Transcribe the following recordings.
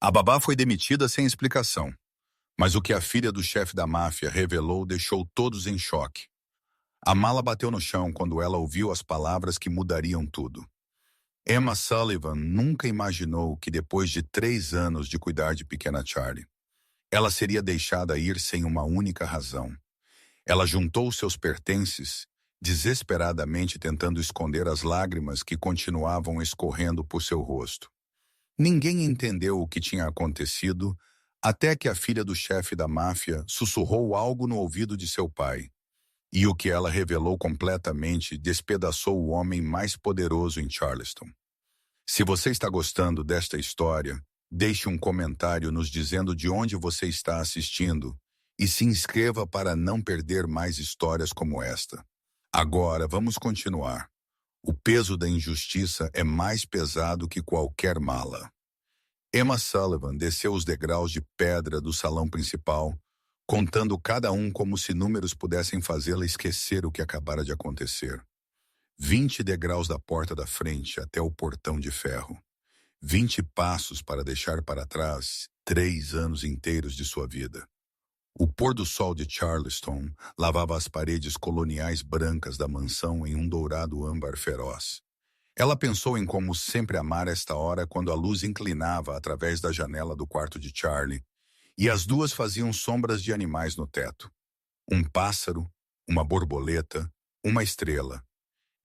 A babá foi demitida sem explicação, mas o que a filha do chefe da máfia revelou deixou todos em choque. A mala bateu no chão quando ela ouviu as palavras que mudariam tudo. Emma Sullivan nunca imaginou que depois de 3 anos de cuidar de pequena Charlie, ela seria deixada ir sem uma única razão. Ela juntou seus pertences, desesperadamente tentando esconder as lágrimas que continuavam escorrendo por seu rosto. Ninguém entendeu o que tinha acontecido até que a filha do chefe da máfia sussurrou algo no ouvido de seu pai. E o que ela revelou completamente despedaçou o homem mais poderoso em Charleston. Se você está gostando desta história, deixe um comentário nos dizendo de onde você está assistindo e se inscreva para não perder mais histórias como esta. Agora, vamos continuar. O peso da injustiça é mais pesado que qualquer mala. Emma Sullivan desceu os degraus de pedra do salão principal, contando cada um como se números pudessem fazê-la esquecer o que acabara de acontecer. 20 degraus da porta da frente até o portão de ferro. 20 passos para deixar para trás 3 anos inteiros de sua vida. O pôr do sol de Charleston lavava as paredes coloniais brancas da mansão em um dourado âmbar feroz. Ela pensou em como sempre amara esta hora quando a luz inclinava através da janela do quarto de Charlie e as duas faziam sombras de animais no teto. Um pássaro, uma borboleta, uma estrela.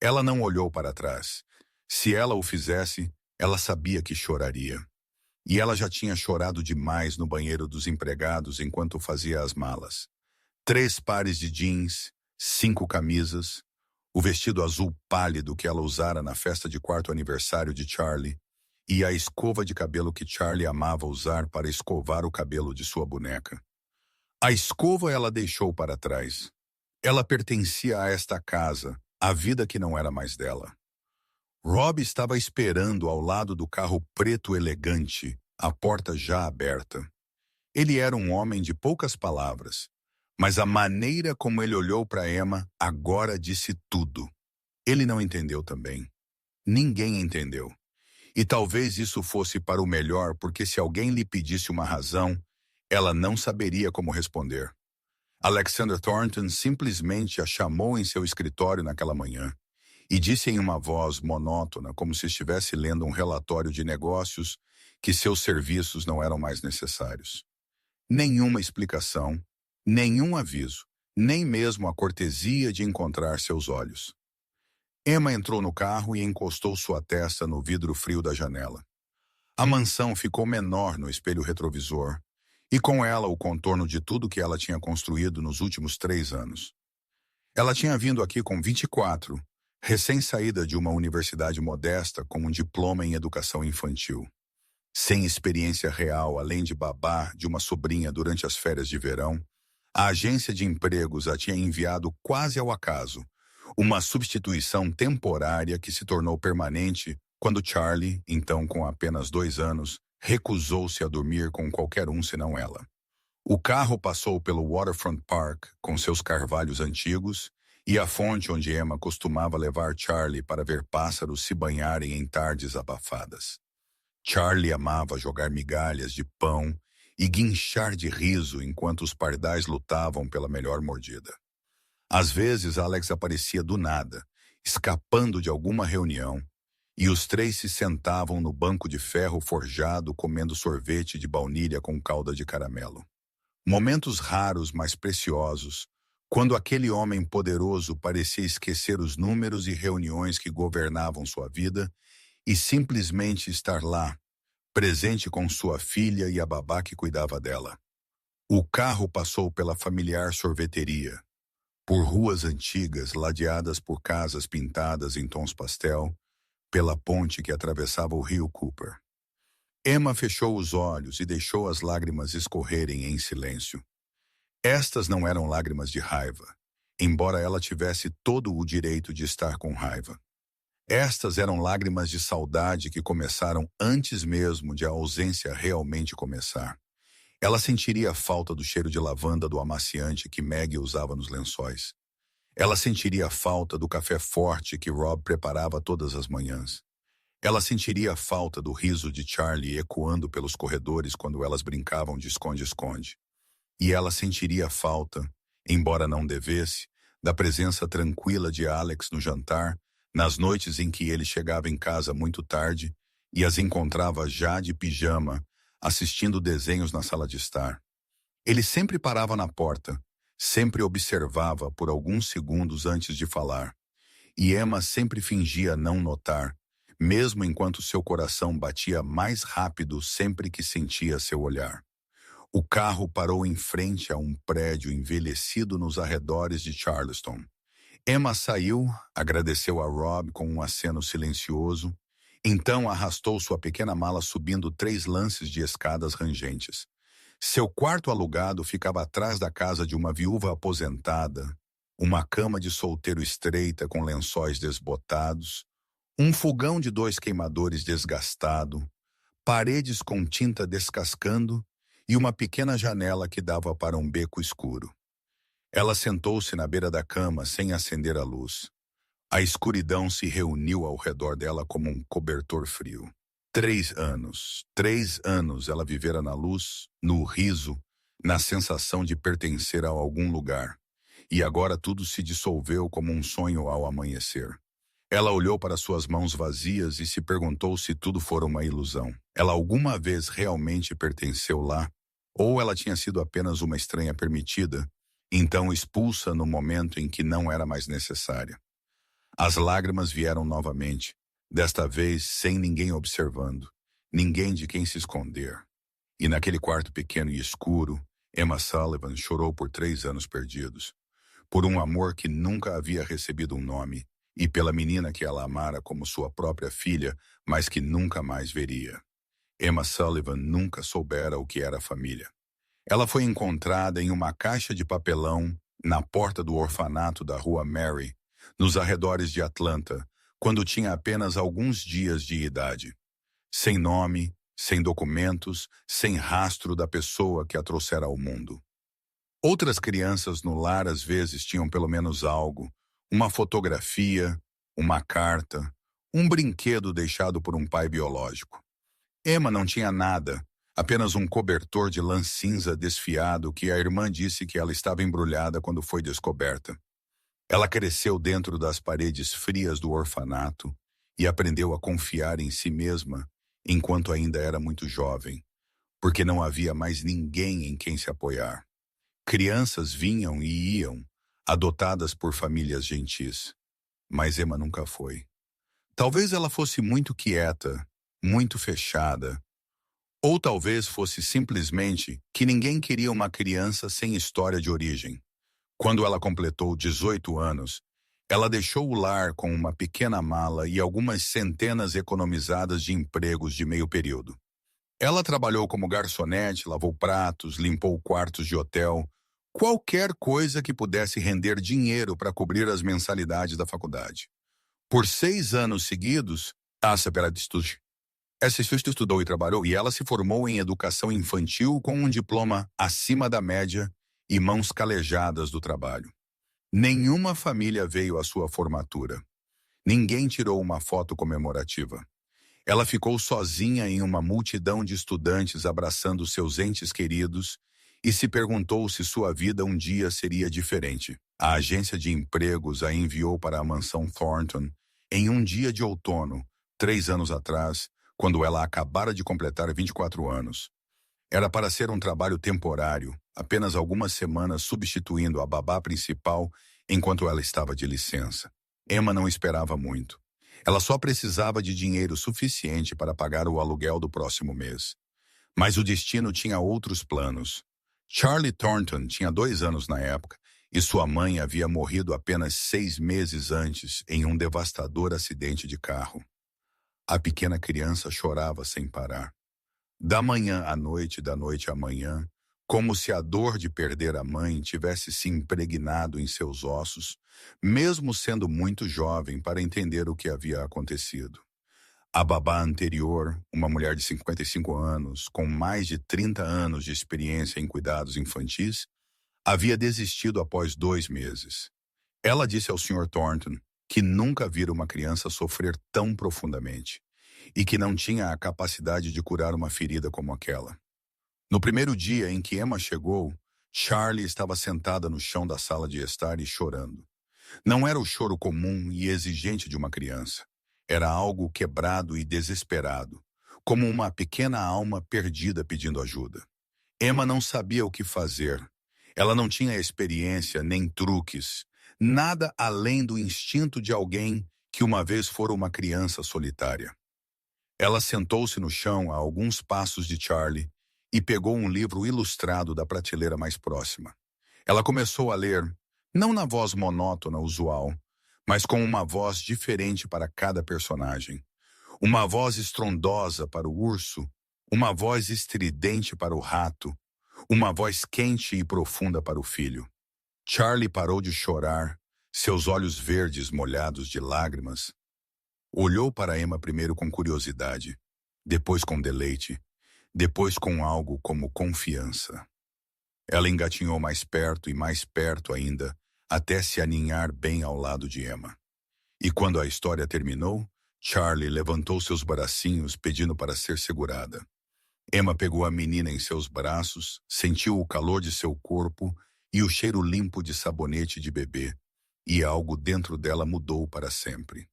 Ela não olhou para trás. Se ela o fizesse, ela sabia que choraria. E ela já tinha chorado demais no banheiro dos empregados enquanto fazia as malas. 3 pares de jeans, 5 camisas, o vestido azul pálido que ela usara na festa de 4º aniversário de Charlie e a escova de cabelo que Charlie amava usar para escovar o cabelo de sua boneca. A escova ela deixou para trás. Ela pertencia a esta casa, a vida que não era mais dela. Rob estava esperando ao lado do carro preto elegante, a porta já aberta. Ele era um homem de poucas palavras, mas a maneira como ele olhou para Emma agora disse tudo. Ele não entendeu também. Ninguém entendeu. E talvez isso fosse para o melhor, porque se alguém lhe pedisse uma razão, ela não saberia como responder. Alexander Thornton simplesmente a chamou em seu escritório naquela manhã e disse em uma voz monótona, como se estivesse lendo um relatório de negócios, que seus serviços não eram mais necessários. Nenhuma explicação, nenhum aviso, nem mesmo a cortesia de encontrar seus olhos. Emma entrou no carro e encostou sua testa no vidro frio da janela. A mansão ficou menor no espelho retrovisor, e com ela o contorno de tudo que ela tinha construído nos últimos 3 anos. Ela tinha vindo aqui com 24, recém-saída de uma universidade modesta com um diploma em educação infantil. Sem experiência real, além de babá de uma sobrinha durante as férias de verão, a agência de empregos a tinha enviado quase ao acaso, uma substituição temporária que se tornou permanente quando Charlie, então com apenas 2 anos, recusou-se a dormir com qualquer um senão ela. O carro passou pelo Waterfront Park com seus carvalhos antigos e a fonte onde Emma costumava levar Charlie para ver pássaros se banharem em tardes abafadas. Charlie amava jogar migalhas de pão e guinchar de riso enquanto os pardais lutavam pela melhor mordida. Às vezes, Alex aparecia do nada, escapando de alguma reunião, e os 3 se sentavam no banco de ferro forjado comendo sorvete de baunilha com calda de caramelo. Momentos raros, mas preciosos, quando aquele homem poderoso parecia esquecer os números e reuniões que governavam sua vida e simplesmente estar lá, presente com sua filha e a babá que cuidava dela. O carro passou pela familiar sorveteria, por ruas antigas ladeadas por casas pintadas em tons pastel, pela ponte que atravessava o rio Cooper. Emma fechou os olhos e deixou as lágrimas escorrerem em silêncio. Estas não eram lágrimas de raiva, embora ela tivesse todo o direito de estar com raiva. Estas eram lágrimas de saudade que começaram antes mesmo de a ausência realmente começar. Ela sentiria a falta do cheiro de lavanda do amaciante que Maggie usava nos lençóis. Ela sentiria a falta do café forte que Rob preparava todas as manhãs. Ela sentiria a falta do riso de Charlie ecoando pelos corredores quando elas brincavam de esconde-esconde. E ela sentiria a falta, embora não devesse, da presença tranquila de Alex no jantar, nas noites em que ele chegava em casa muito tarde e as encontrava já de pijama, assistindo desenhos na sala de estar. Ele sempre parava na porta, sempre observava por alguns segundos antes de falar, e Emma sempre fingia não notar, mesmo enquanto seu coração batia mais rápido sempre que sentia seu olhar. O carro parou em frente a um prédio envelhecido nos arredores de Charleston. Emma saiu, agradeceu a Rob com um aceno silencioso, então arrastou sua pequena mala subindo 3 lances de escadas rangentes. Seu quarto alugado ficava atrás da casa de uma viúva aposentada, uma cama de solteiro estreita com lençóis desbotados, um fogão de 2 queimadores desgastado, paredes com tinta descascando e uma pequena janela que dava para um beco escuro. Ela sentou-se na beira da cama sem acender a luz. A escuridão se reuniu ao redor dela como um cobertor frio. 3 anos ela vivera na luz, no riso, na sensação de pertencer a algum lugar. E agora tudo se dissolveu como um sonho ao amanhecer. Ela olhou para suas mãos vazias e se perguntou se tudo fora uma ilusão. Ela alguma vez realmente pertenceu lá? Ou ela tinha sido apenas uma estranha permitida, então expulsa no momento em que não era mais necessária? As lágrimas vieram novamente, desta vez sem ninguém observando, ninguém de quem se esconder. E naquele quarto pequeno e escuro, Emma Sullivan chorou por 3 anos perdidos, por um amor que nunca havia recebido um nome, e pela menina que ela amara como sua própria filha, mas que nunca mais veria. Emma Sullivan nunca soubera o que era família. Ela foi encontrada em uma caixa de papelão na porta do orfanato da Rua Mary, nos arredores de Atlanta, quando tinha apenas alguns dias de idade. Sem nome, sem documentos, sem rastro da pessoa que a trouxera ao mundo. Outras crianças no lar às vezes tinham pelo menos algo, uma fotografia, uma carta, um brinquedo deixado por um pai biológico. Emma não tinha nada, apenas um cobertor de lã cinza desfiado que a irmã disse que ela estava embrulhada quando foi descoberta. Ela cresceu dentro das paredes frias do orfanato e aprendeu a confiar em si mesma enquanto ainda era muito jovem, porque não havia mais ninguém em quem se apoiar. Crianças vinham e iam, adotadas por famílias gentis, mas Emma nunca foi. Talvez ela fosse muito quieta, muito fechada, ou talvez fosse simplesmente que ninguém queria uma criança sem história de origem. Quando ela completou 18 anos, ela deixou o lar com uma pequena mala e algumas centenas economizadas de empregos de meio período. Ela trabalhou como garçonete, lavou pratos, limpou quartos de hotel, qualquer coisa que pudesse render dinheiro para cobrir as mensalidades da faculdade. Por 6 anos seguidos, essa estudou e trabalhou, e ela se formou em educação infantil com um diploma acima da média e mãos calejadas do trabalho. Nenhuma família veio à sua formatura. Ninguém tirou uma foto comemorativa. Ela ficou sozinha em uma multidão de estudantes abraçando seus entes queridos e se perguntou se sua vida um dia seria diferente. A agência de empregos a enviou para a mansão Thornton em um dia de outono, 3 anos atrás, quando ela acabara de completar 24 anos. Era para ser um trabalho temporário, apenas algumas semanas substituindo a babá principal enquanto ela estava de licença. Emma não esperava muito. Ela só precisava de dinheiro suficiente para pagar o aluguel do próximo mês. Mas o destino tinha outros planos. Charlie Thornton tinha 2 anos na época e sua mãe havia morrido apenas 6 meses antes em um devastador acidente de carro. A pequena criança chorava sem parar. Da manhã à noite, da noite à manhã, como se a dor de perder a mãe tivesse se impregnado em seus ossos, mesmo sendo muito jovem para entender o que havia acontecido. A babá anterior, uma mulher de 55 anos, com mais de 30 anos de experiência em cuidados infantis, havia desistido após 2 meses. Ela disse ao Sr. Thornton que nunca vira uma criança sofrer tão profundamente. e que não tinha a capacidade de curar uma ferida como aquela. No primeiro dia em que Emma chegou, Charlie estava sentada no chão da sala de estar e chorando. Não era o choro comum e exigente de uma criança. Era algo quebrado e desesperado, como uma pequena alma perdida pedindo ajuda. Emma não sabia o que fazer. Ela não tinha experiência nem truques, nada além do instinto de alguém que uma vez fora uma criança solitária. Ela sentou-se no chão a alguns passos de Charlie e pegou um livro ilustrado da prateleira mais próxima. Ela começou a ler, não na voz monótona usual, mas com uma voz diferente para cada personagem. Uma voz estrondosa para o urso, uma voz estridente para o rato, uma voz quente e profunda para o filho. Charlie parou de chorar, seus olhos verdes molhados de lágrimas. Olhou para Emma primeiro com curiosidade, depois com deleite, depois com algo como confiança. Ela engatinhou mais perto e mais perto ainda, até se aninhar bem ao lado de Emma. E quando a história terminou, Charlie levantou seus bracinhos pedindo para ser segurada. Emma pegou a menina em seus braços, sentiu o calor de seu corpo e o cheiro limpo de sabonete de bebê, e algo dentro dela mudou para sempre.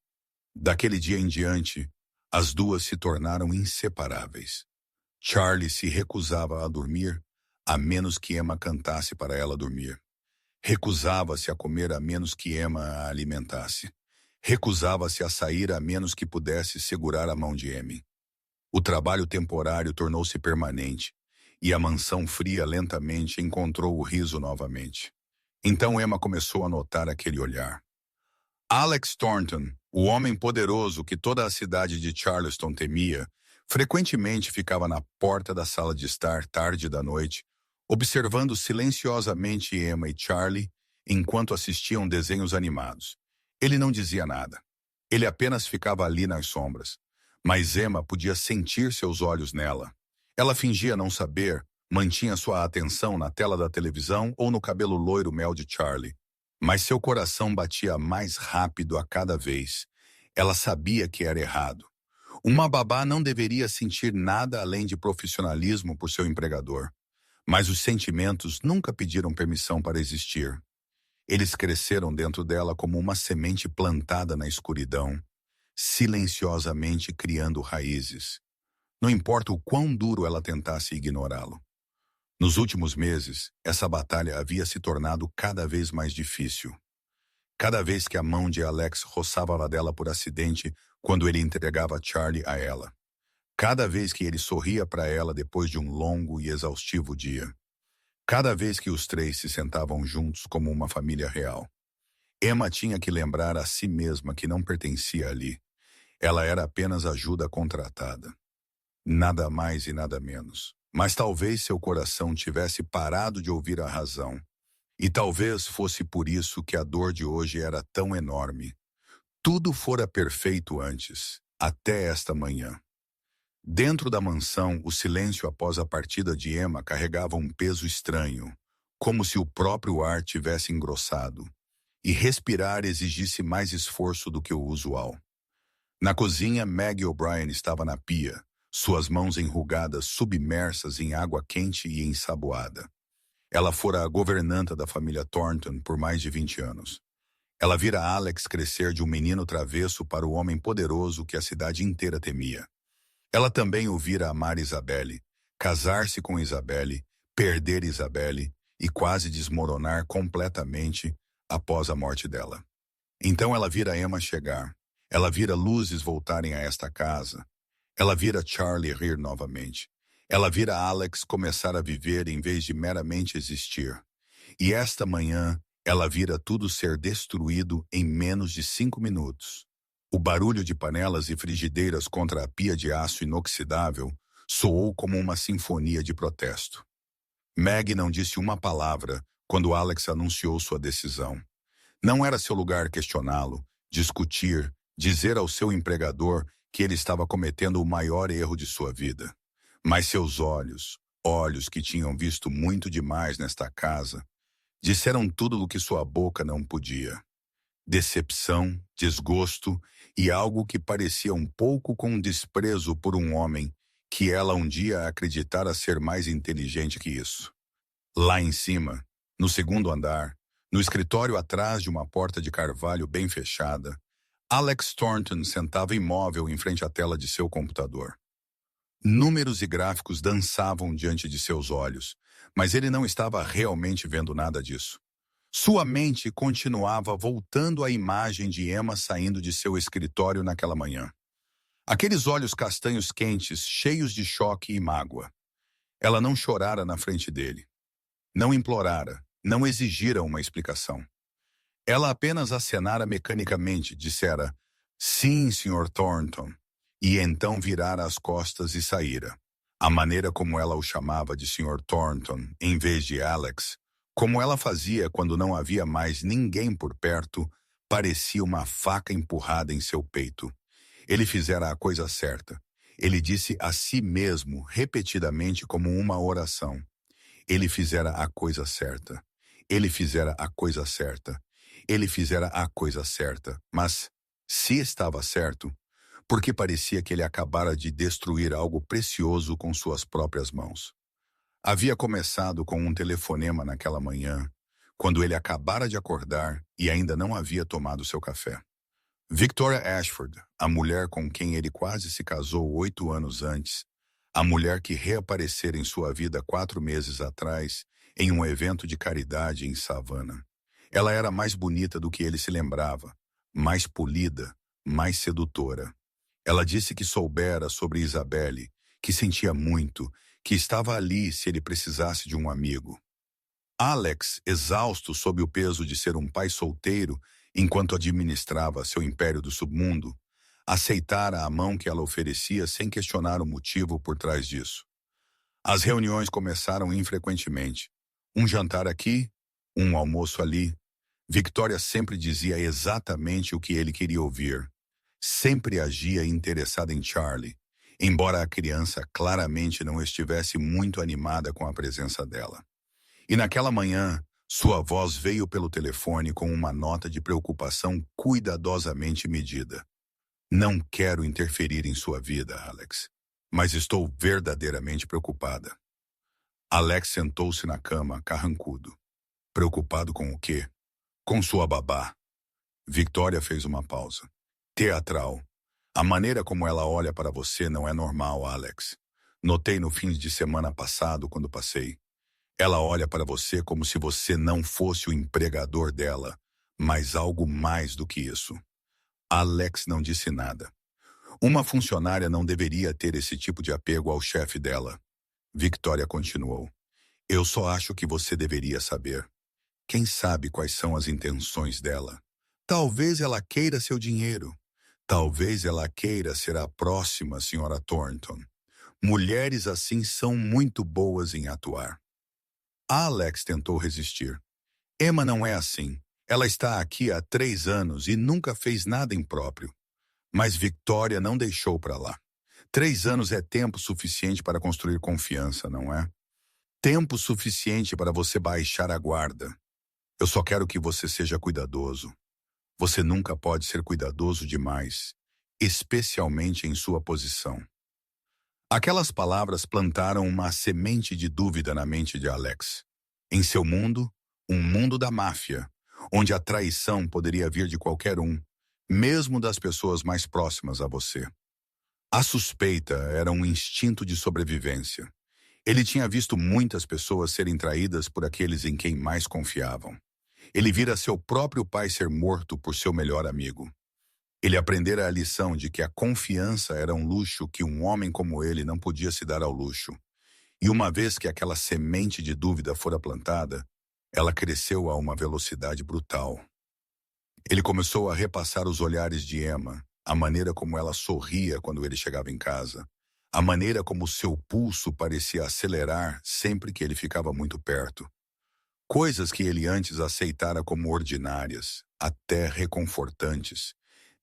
Daquele dia em diante, as duas se tornaram inseparáveis. Charlie se recusava a dormir, a menos que Emma cantasse para ela dormir. Recusava-se a comer a menos que Emma a alimentasse. Recusava-se a sair a menos que pudesse segurar a mão de Emmy. O trabalho temporário tornou-se permanente, e a mansão fria lentamente encontrou o riso novamente. Então Emma começou a notar aquele olhar. Alex Thornton, o homem poderoso que toda a cidade de Charleston temia, frequentemente ficava na porta da sala de estar tarde da noite, observando silenciosamente Emma e Charlie enquanto assistiam desenhos animados. Ele não dizia nada. Ele apenas ficava ali nas sombras. Mas Emma podia sentir seus olhos nela. Ela fingia não saber, mantinha sua atenção na tela da televisão ou no cabelo loiro mel de Charlie. Mas seu coração batia mais rápido a cada vez. Ela sabia que era errado. Uma babá não deveria sentir nada além de profissionalismo por seu empregador. Mas os sentimentos nunca pediram permissão para existir. Eles cresceram dentro dela como uma semente plantada na escuridão, silenciosamente criando raízes. Não importa o quão duro ela tentasse ignorá-lo. Nos últimos meses, essa batalha havia se tornado cada vez mais difícil. Cada vez que a mão de Alex roçava a dela por acidente quando ele entregava Charlie a ela. Cada vez que ele sorria para ela depois de um longo e exaustivo dia. Cada vez que os três se sentavam juntos como uma família real. Emma tinha que lembrar a si mesma que não pertencia ali. Ela era apenas ajuda contratada. Nada mais e nada menos. Mas talvez seu coração tivesse parado de ouvir a razão. E talvez fosse por isso que a dor de hoje era tão enorme. Tudo fora perfeito antes, até esta manhã. Dentro da mansão, o silêncio após a partida de Emma carregava um peso estranho, como se o próprio ar tivesse engrossado, e respirar exigisse mais esforço do que o usual. Na cozinha, Maggie O'Brien estava na pia, suas mãos enrugadas submersas em água quente e ensaboada. Ela fora a governanta da família Thornton por mais de 20 anos. Ela vira Alex crescer de um menino travesso para o homem poderoso que a cidade inteira temia. Ela também o vira amar Isabelle, casar-se com Isabelle, perder Isabelle e quase desmoronar completamente após a morte dela. Então ela vira Emma chegar. Ela vira luzes voltarem a esta casa. Ela vira Charlie rir novamente. Ela vira Alex começar a viver em vez de meramente existir. E esta manhã, ela vira tudo ser destruído em menos de 5 minutos. O barulho de panelas e frigideiras contra a pia de aço inoxidável soou como uma sinfonia de protesto. Meg não disse uma palavra quando Alex anunciou sua decisão. Não era seu lugar questioná-lo, discutir, dizer ao seu empregador que ele estava cometendo o maior erro de sua vida. Mas seus olhos, olhos que tinham visto muito demais nesta casa, disseram tudo o que sua boca não podia. decepção, desgosto e algo que parecia um pouco com desprezo por um homem que ela um dia acreditara ser mais inteligente que isso. Lá em cima, no segundo andar, no escritório atrás de uma porta de carvalho bem fechada, Alex Thornton sentava imóvel em frente à tela de seu computador. Números e gráficos dançavam diante de seus olhos, mas ele não estava realmente vendo nada disso. Sua mente continuava voltando à imagem de Emma saindo de seu escritório naquela manhã. Aqueles olhos castanhos quentes, cheios de choque e mágoa. Ela não chorara na frente dele. Não implorara, não exigira uma explicação. Ela apenas acenara mecanicamente, dissera, "Sim, Sr. Thornton", e então virara as costas e saíra. A maneira como ela o chamava de Sr. Thornton, em vez de Alex, como ela fazia quando não havia mais ninguém por perto, parecia uma faca empurrada em seu peito. Ele fizera a coisa certa. Ele disse a si mesmo, repetidamente como uma oração. Ele fizera a coisa certa. Ele fizera a coisa certa. Ele fizera a coisa certa. Mas, se estava certo, porque parecia que ele acabara de destruir algo precioso com suas próprias mãos. Havia começado com um telefonema naquela manhã, quando ele acabara de acordar e ainda não havia tomado seu café. Victoria Ashford, a mulher com quem ele quase se casou 8 anos antes, a mulher que reaparecera em sua vida 4 meses atrás, em um evento de caridade em Savannah. Ela era mais bonita do que ele se lembrava, mais polida, mais sedutora. Ela disse que soubera sobre Isabelle, que sentia muito, que estava ali se ele precisasse de um amigo. Alex, exausto sob o peso de ser um pai solteiro enquanto administrava seu império do submundo, aceitara a mão que ela oferecia sem questionar o motivo por trás disso. As reuniões começaram infrequentemente. Um jantar aqui, um almoço ali. Victoria sempre dizia exatamente o que ele queria ouvir. Sempre agia interessada em Charlie, embora a criança claramente não estivesse muito animada com a presença dela. E naquela manhã, sua voz veio pelo telefone com uma nota de preocupação cuidadosamente medida. "Não quero interferir em sua vida, Alex, mas estou verdadeiramente preocupada." Alex sentou-se na cama, carrancudo. Preocupado com o quê? Com sua babá. Victoria fez uma pausa. Teatral. "A maneira como ela olha para você não é normal, Alex. Notei no fim de semana passado quando passei. Ela olha para você como se você não fosse o empregador dela, mas algo mais do que isso." Alex não disse nada. Uma funcionária não deveria ter esse tipo de apego ao chefe dela. Victoria continuou. "Eu só acho que você deveria saber. Quem sabe quais são as intenções dela? Talvez ela queira seu dinheiro. Talvez ela queira ser a próxima Sra. Thornton. Mulheres assim são muito boas em atuar." Alex tentou resistir. "Emma não é assim. Ela está aqui há 3 anos e nunca fez nada impróprio." Mas Victoria não deixou para lá. 3 anos é tempo suficiente para construir confiança, não é? Tempo suficiente para você baixar a guarda. Eu só quero que você seja cuidadoso. Você nunca pode ser cuidadoso demais, especialmente em sua posição. Aquelas palavras plantaram uma semente de dúvida na mente de Alex. Em seu mundo, um mundo da máfia, onde a traição poderia vir de qualquer um, mesmo das pessoas mais próximas a você. A suspeita era um instinto de sobrevivência. Ele tinha visto muitas pessoas serem traídas por aqueles em quem mais confiavam. Ele vira seu próprio pai ser morto por seu melhor amigo. Ele aprendera a lição de que a confiança era um luxo que um homem como ele não podia se dar ao luxo. E uma vez que aquela semente de dúvida fora plantada, ela cresceu a uma velocidade brutal. Ele começou a repassar os olhares de Emma, a maneira como ela sorria quando ele chegava em casa, a maneira como seu pulso parecia acelerar sempre que ele ficava muito perto. Coisas que ele antes aceitara como ordinárias, até reconfortantes,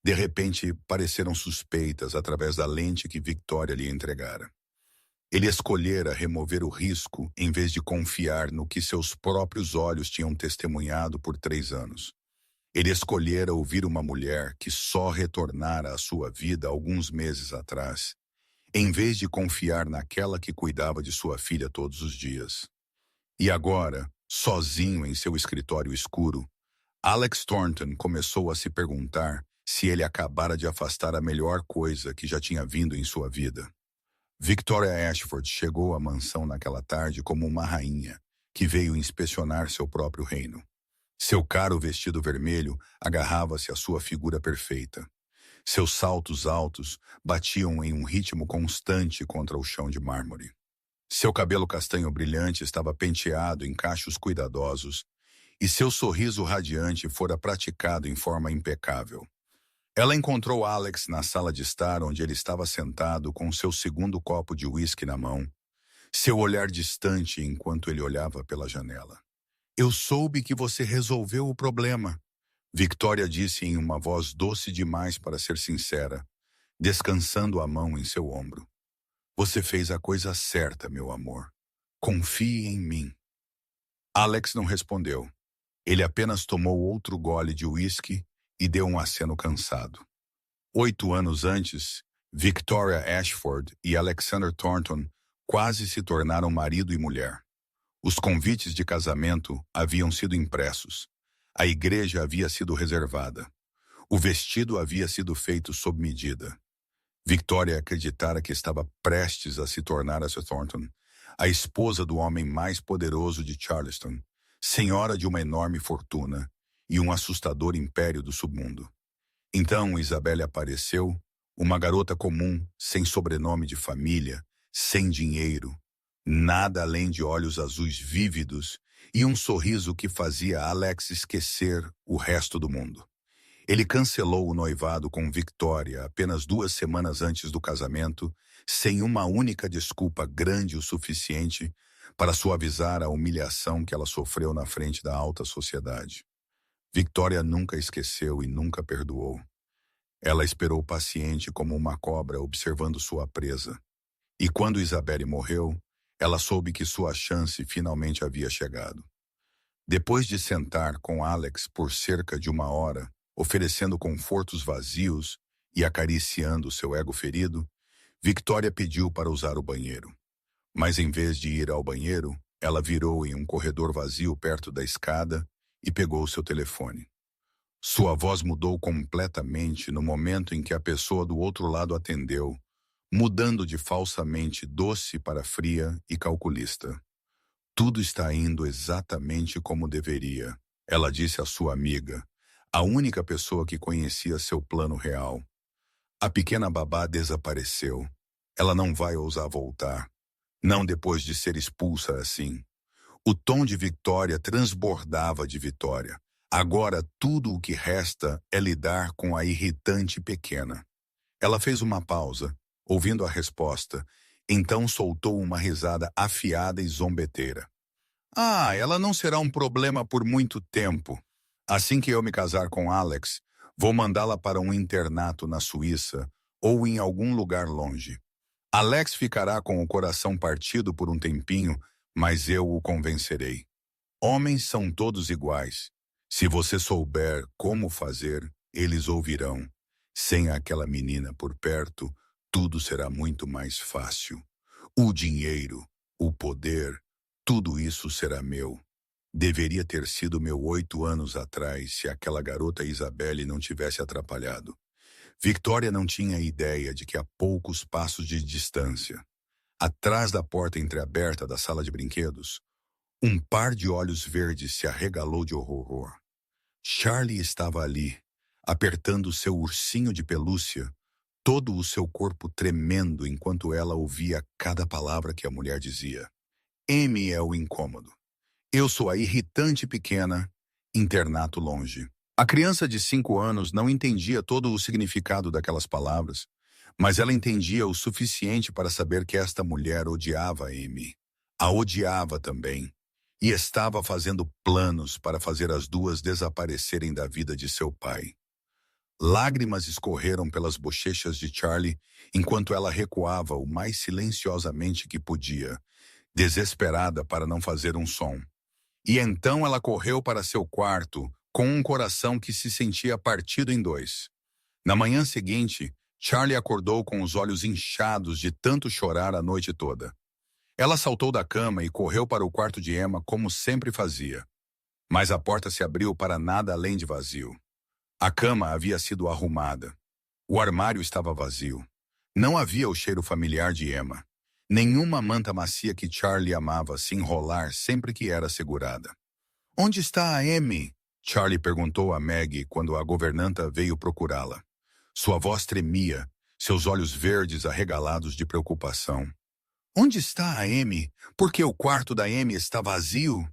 de repente pareceram suspeitas através da lente que Victoria lhe entregara. Ele escolhera remover o risco em vez de confiar no que seus próprios olhos tinham testemunhado por 3 anos. Ele escolhera ouvir uma mulher que só retornara à sua vida alguns meses atrás, em vez de confiar naquela que cuidava de sua filha todos os dias. E agora, sozinho em seu escritório escuro, Alex Thornton começou a se perguntar se ele acabara de afastar a melhor coisa que já tinha vindo em sua vida. Victoria Ashford chegou à mansão naquela tarde como uma rainha que veio inspecionar seu próprio reino. Seu caro vestido vermelho agarrava-se à sua figura perfeita. Seus saltos altos batiam em um ritmo constante contra o chão de mármore. Seu cabelo castanho brilhante estava penteado em cachos cuidadosos e seu sorriso radiante fora praticado em forma impecável. Ela encontrou Alex na sala de estar onde ele estava sentado com seu segundo copo de uísque na mão, seu olhar distante enquanto ele olhava pela janela. "Eu soube que você resolveu o problema", Victoria disse em uma voz doce demais para ser sincera, descansando a mão em seu ombro. "Você fez a coisa certa, meu amor. Confie em mim." Alex não respondeu. Ele apenas tomou outro gole de uísque e deu um aceno cansado. 8 anos antes, Victoria Ashford e Alexander Thornton quase se tornaram marido e mulher. Os convites de casamento haviam sido impressos. A igreja havia sido reservada. O vestido havia sido feito sob medida. Victoria acreditara que estava prestes a se tornar a Sir Thornton, a esposa do homem mais poderoso de Charleston, senhora de uma enorme fortuna e um assustador império do submundo. Então Isabelle apareceu, uma garota comum, sem sobrenome de família, sem dinheiro, nada além de olhos azuis vívidos e um sorriso que fazia Alex esquecer o resto do mundo. Ele cancelou o noivado com Victoria apenas 2 semanas antes do casamento, sem uma única desculpa grande o suficiente para suavizar a humilhação que ela sofreu na frente da alta sociedade. Victoria nunca esqueceu e nunca perdoou. Ela esperou paciente como uma cobra observando sua presa. E quando Isabelle morreu, ela soube que sua chance finalmente havia chegado. Depois de sentar com Alex por cerca de 1 hora, oferecendo confortos vazios e acariciando seu ego ferido, Victoria pediu para usar o banheiro. Mas em vez de ir ao banheiro, ela virou em um corredor vazio perto da escada e pegou seu telefone. Sua voz mudou completamente no momento em que a pessoa do outro lado atendeu, mudando de falsamente doce para fria e calculista. "Tudo está indo exatamente como deveria", ela disse à sua amiga, a única pessoa que conhecia seu plano real. "A pequena babá desapareceu. Ela não vai ousar voltar. Não depois de ser expulsa assim." O tom de Victoria transbordava de vitória. Agora tudo o que resta é lidar com a irritante pequena. Ela fez uma pausa, ouvindo a resposta, então soltou uma risada afiada e zombeteira. "Ah, ela não será um problema por muito tempo. Assim que eu me casar com Alex, vou mandá-la para um internato na Suíça ou em algum lugar longe. Alex ficará com o coração partido por um tempinho, mas eu o convencerei. Homens são todos iguais. Se você souber como fazer, eles ouvirão. Sem aquela menina por perto, tudo será muito mais fácil. O dinheiro, o poder, tudo isso será meu. Deveria ter sido meu 8 anos atrás se aquela garota Isabelle não tivesse atrapalhado." Victoria não tinha ideia de que a poucos passos de distância, atrás da porta entreaberta da sala de brinquedos, um par de olhos verdes se arregalou de horror. Charlie estava ali, apertando seu ursinho de pelúcia, todo o seu corpo tremendo enquanto ela ouvia cada palavra que a mulher dizia. "M é o incômodo. Eu sou a irritante pequena, internato longe." A criança de 5 anos não entendia todo o significado daquelas palavras, mas ela entendia o suficiente para saber que esta mulher odiava Amy. A odiava também, e estava fazendo planos para fazer as duas desaparecerem da vida de seu pai. Lágrimas escorreram pelas bochechas de Charlie enquanto ela recuava o mais silenciosamente que podia, desesperada para não fazer um som. E então ela correu para seu quarto, com um coração que se sentia partido em dois. Na manhã seguinte, Charlie acordou com os olhos inchados de tanto chorar a noite toda. Ela saltou da cama e correu para o quarto de Emma como sempre fazia. Mas a porta se abriu para nada além de vazio. A cama havia sido arrumada. O armário estava vazio. Não havia o cheiro familiar de Emma. Nenhuma manta macia que Charlie amava se enrolar sempre que era segurada. "Onde está a Amy?" Charlie perguntou a Maggie quando a governanta veio procurá-la. Sua voz tremia, seus olhos verdes arregalados de preocupação. "Onde está a Amy? Por que o quarto da Amy está vazio?"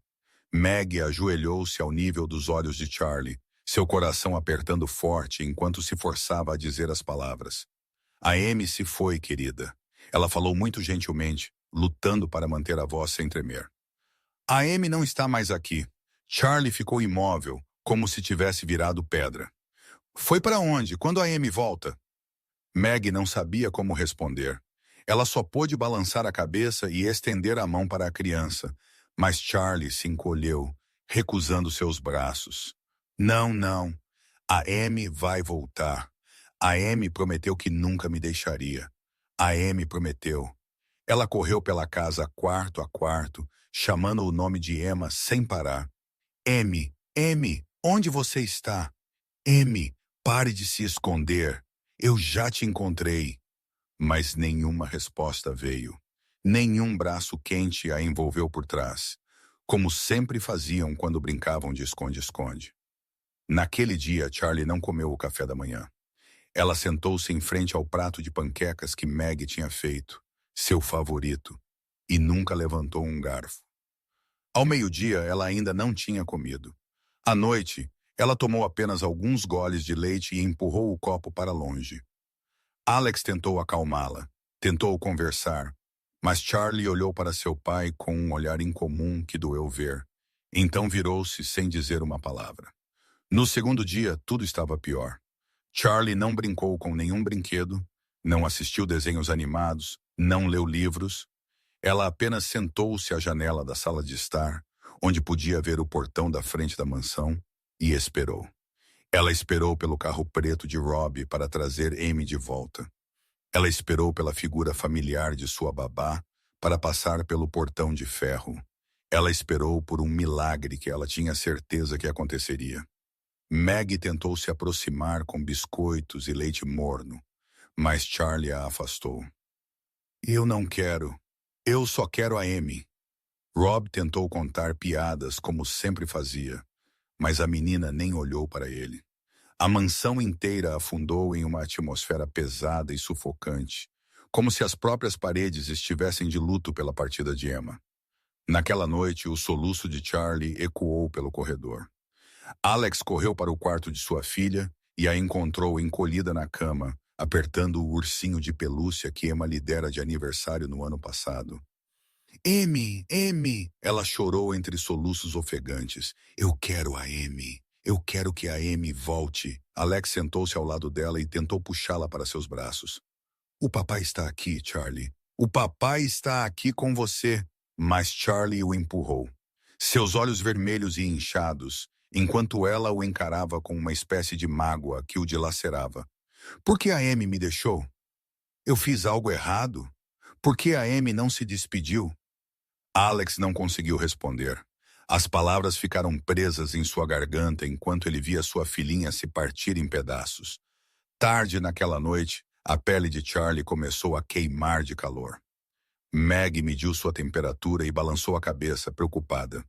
Maggie ajoelhou-se ao nível dos olhos de Charlie, seu coração apertando forte enquanto se forçava a dizer as palavras. "A Amy se foi, querida." Ela falou muito gentilmente, lutando para manter a voz sem tremer. "A Amy não está mais aqui." Charlie ficou imóvel, como se tivesse virado pedra. "Foi para onde? Quando a Amy volta?" Maggie não sabia como responder. Ela só pôde balançar a cabeça e estender a mão para a criança, mas Charlie se encolheu, recusando seus braços. "Não, não. A Amy vai voltar. A Amy prometeu que nunca me deixaria. A Amy prometeu." Ela correu pela casa quarto a quarto, chamando o nome de Emma sem parar. "Amy, Amy, onde você está? Amy, pare de se esconder. Eu já te encontrei." Mas nenhuma resposta veio. Nenhum braço quente a envolveu por trás, como sempre faziam quando brincavam de esconde-esconde. Naquele dia, Charlie não comeu o café da manhã. Ela sentou-se em frente ao prato de panquecas que Maggie tinha feito, seu favorito, e nunca levantou um garfo. Ao meio-dia, ela ainda não tinha comido. À noite, ela tomou apenas alguns goles de leite e empurrou o copo para longe. Alex tentou acalmá-la, tentou conversar, mas Charlie olhou para seu pai com um olhar incomum que doeu ver. Então virou-se sem dizer uma palavra. No segundo dia, tudo estava pior. Charlie não brincou com nenhum brinquedo, não assistiu desenhos animados, não leu livros. Ela apenas sentou-se à janela da sala de estar, onde podia ver o portão da frente da mansão, e esperou. Ela esperou pelo carro preto de Rob para trazer Amy de volta. Ela esperou pela figura familiar de sua babá para passar pelo portão de ferro. Ela esperou por um milagre que ela tinha certeza que aconteceria. Maggie tentou se aproximar com biscoitos e leite morno, mas Charlie a afastou. "Eu não quero. Eu só quero a Amy." Rob tentou contar piadas como sempre fazia, mas a menina nem olhou para ele. A mansão inteira afundou em uma atmosfera pesada e sufocante, como se as próprias paredes estivessem de luto pela partida de Emma. Naquela noite, o soluço de Charlie ecoou pelo corredor. Alex correu para o quarto de sua filha e a encontrou encolhida na cama, apertando o ursinho de pelúcia que Emma lhe dera de aniversário no ano passado. "Amy, Amy!" Ela chorou entre soluços ofegantes. "Eu quero a Amy. Eu quero que a Amy volte." Alex sentou-se ao lado dela e tentou puxá-la para seus braços. "O papai está aqui, Charlie. O papai está aqui com você." Mas Charlie o empurrou. Seus olhos vermelhos e inchados, enquanto ela o encarava com uma espécie de mágoa que o dilacerava. "Por que a Amy me deixou? Eu fiz algo errado? Por que a Amy não se despediu?" Alex não conseguiu responder. As palavras ficaram presas em sua garganta enquanto ele via sua filhinha se partir em pedaços. Tarde naquela noite, a pele de Charlie começou a queimar de calor. Maggie mediu sua temperatura e balançou a cabeça, preocupada.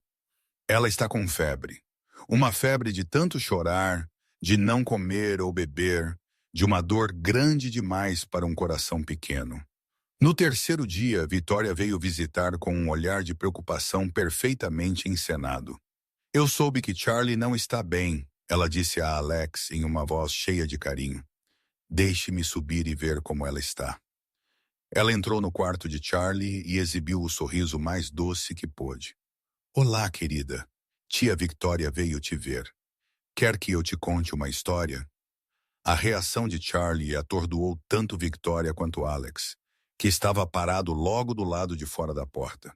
Ela está com febre. Uma febre de tanto chorar, de não comer ou beber, de uma dor grande demais para um coração pequeno. No terceiro dia, Vitória veio visitar com um olhar de preocupação perfeitamente encenado. "Eu soube que Charlie não está bem," ela disse a Alex em uma voz cheia de carinho. "Deixe-me subir e ver como ela está." Ela entrou no quarto de Charlie e exibiu o sorriso mais doce que pôde. "Olá, querida. Tia Victoria veio te ver. Quer que eu te conte uma história?" A reação de Charlie atordoou tanto Victoria quanto Alex, que estava parado logo do lado de fora da porta.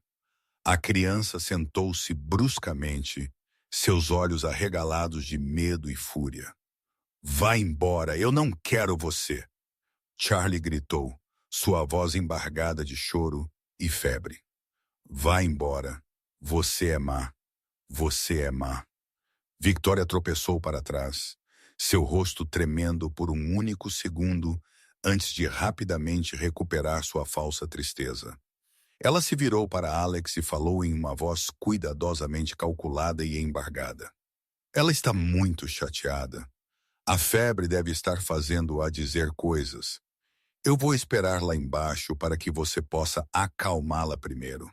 A criança sentou-se bruscamente, seus olhos arregalados de medo e fúria. Vá embora, eu não quero você! Charlie gritou, sua voz embargada de choro e febre. Vá embora. Você é má. Você é má. Victoria tropeçou para trás, seu rosto tremendo por um único segundo antes de rapidamente recuperar sua falsa tristeza. Ela se virou para Alex e falou em uma voz cuidadosamente calculada e embargada. Ela está muito chateada. A febre deve estar fazendo-a dizer coisas. Eu vou esperar lá embaixo para que você possa acalmá-la primeiro.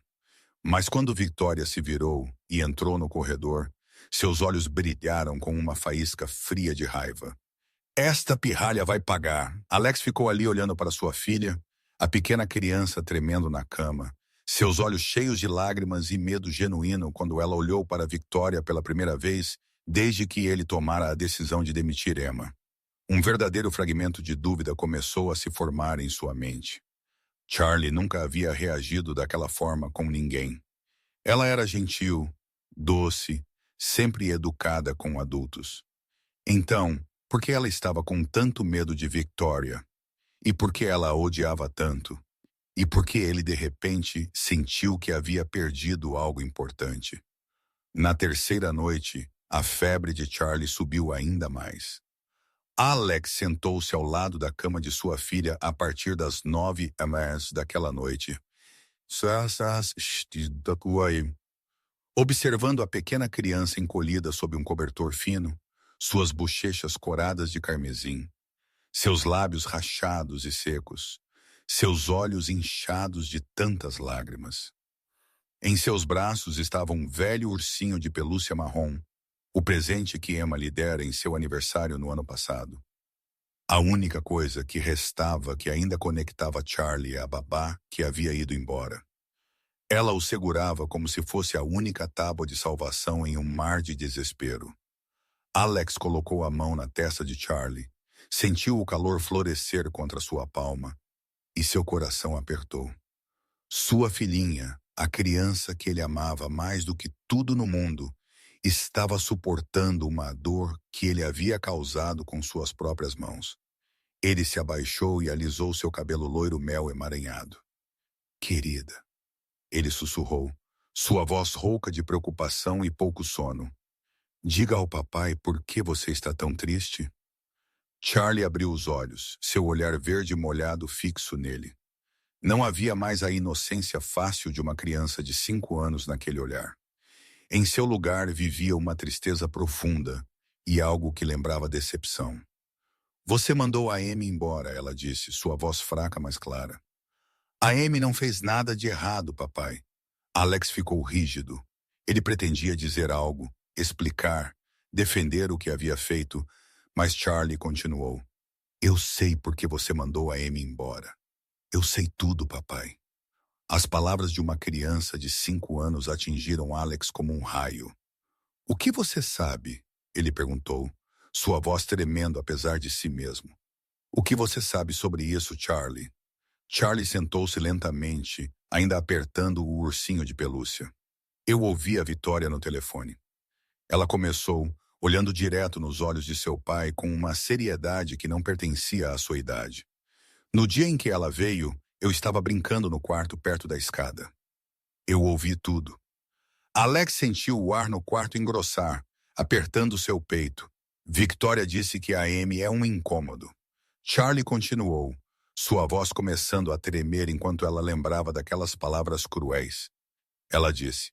Mas quando Victoria se virou e entrou no corredor, seus olhos brilharam com uma faísca fria de raiva. Esta pirralha vai pagar. Alex ficou ali olhando para sua filha, a pequena criança tremendo na cama, seus olhos cheios de lágrimas e medo genuíno quando ela olhou para Victoria pela primeira vez desde que ele tomara a decisão de demitir Emma. Um verdadeiro fragmento de dúvida começou a se formar em sua mente. Charlie nunca havia reagido daquela forma com ninguém. Ela era gentil, doce, sempre educada com adultos. Então, por que ela estava com tanto medo de Victoria? E por que ela a odiava tanto? E por que ele, de repente, sentiu que havia perdido algo importante? Na terceira noite, a febre de Charlie subiu ainda mais. Alex sentou-se ao lado da cama de sua filha a partir das 9 horas daquela noite. Observando a pequena criança encolhida sob um cobertor fino, suas bochechas coradas de carmesim, seus lábios rachados e secos, seus olhos inchados de tantas lágrimas. Em seus braços estava um velho ursinho de pelúcia marrom, o presente que Emma lhe dera em seu aniversário no ano passado. A única coisa que restava que ainda conectava Charlie à babá que havia ido embora. Ela o segurava como se fosse a única tábua de salvação em um mar de desespero. Alex colocou a mão na testa de Charlie, sentiu o calor florescer contra sua palma e seu coração apertou. Sua filhinha, a criança que ele amava mais do que tudo no mundo, estava suportando uma dor que ele havia causado com suas próprias mãos. Ele se abaixou e alisou seu cabelo loiro mel emaranhado. Querida, ele sussurrou, sua voz rouca de preocupação e pouco sono. Diga ao papai por que você está tão triste. Charlie abriu os olhos, seu olhar verde molhado fixo nele. Não havia mais a inocência fácil de uma criança de 5 anos naquele olhar. Em seu lugar vivia uma tristeza profunda e algo que lembrava decepção. Você mandou a Amy embora, ela disse, sua voz fraca, mas clara. A Amy não fez nada de errado, papai. Alex ficou rígido. Ele pretendia dizer algo, explicar, defender o que havia feito, mas Charlie continuou. Eu sei por que você mandou a Amy embora. Eu sei tudo, papai. As palavras de uma criança de 5 anos atingiram Alex como um raio. O que você sabe? Ele perguntou, sua voz tremendo apesar de si mesmo. O que você sabe sobre isso, Charlie? Charlie sentou-se lentamente, ainda apertando o ursinho de pelúcia. Eu ouvi a Victoria no telefone. Ela começou, olhando direto nos olhos de seu pai com uma seriedade que não pertencia à sua idade. No dia em que ela veio, eu estava brincando no quarto perto da escada. Eu ouvi tudo. Alex sentiu o ar no quarto engrossar, apertando seu peito. Victoria disse que a Amy é um incômodo. Charlie continuou, sua voz começando a tremer enquanto ela lembrava daquelas palavras cruéis. Ela disse,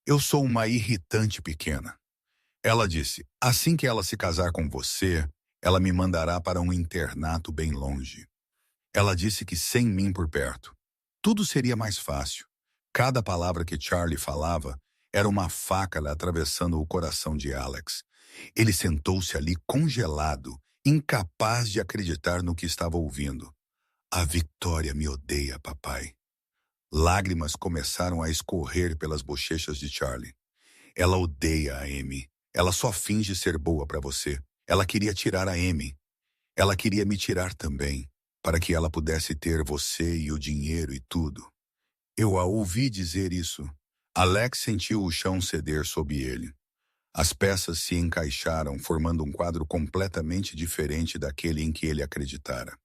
eu sou uma irritante pequena. Ela disse, assim que ela se casar com você, ela me mandará para um internato bem longe. Ela disse que sem mim por perto, tudo seria mais fácil. Cada palavra que Charlie falava era uma faca atravessando o coração de Alex. Ele sentou-se ali congelado, incapaz de acreditar no que estava ouvindo. A Victoria me odeia, papai. Lágrimas começaram a escorrer pelas bochechas de Charlie. Ela odeia a Amy. Ela só finge ser boa para você. Ela queria tirar a Amy. Ela queria me tirar também, para que ela pudesse ter você e o dinheiro e tudo. Eu a ouvi dizer isso. Alex sentiu o chão ceder sob ele. As peças se encaixaram, formando um quadro completamente diferente daquele em que ele acreditara.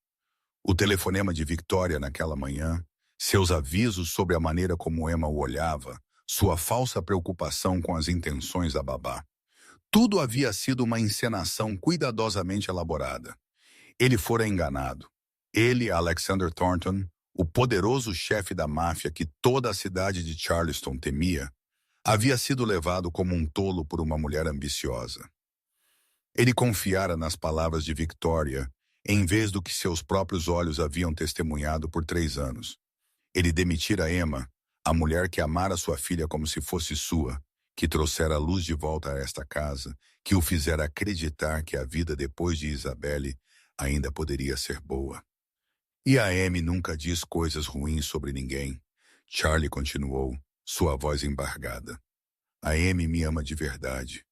O telefonema de Victoria naquela manhã, seus avisos sobre a maneira como Emma o olhava, sua falsa preocupação com as intenções da babá. Tudo havia sido uma encenação cuidadosamente elaborada. Ele fora enganado. Ele, Alexander Thornton, o poderoso chefe da máfia que toda a cidade de Charleston temia, havia sido levado como um tolo por uma mulher ambiciosa. Ele confiara nas palavras de Victoria, em vez do que seus próprios olhos haviam testemunhado por 3 anos. Ele demitira Emma, a mulher que amara sua filha como se fosse sua, que trouxera a luz de volta a esta casa, que o fizera acreditar que a vida depois de Isabelle ainda poderia ser boa. E a Amy nunca diz coisas ruins sobre ninguém. Charlie continuou, sua voz embargada. A Amy me ama de verdade.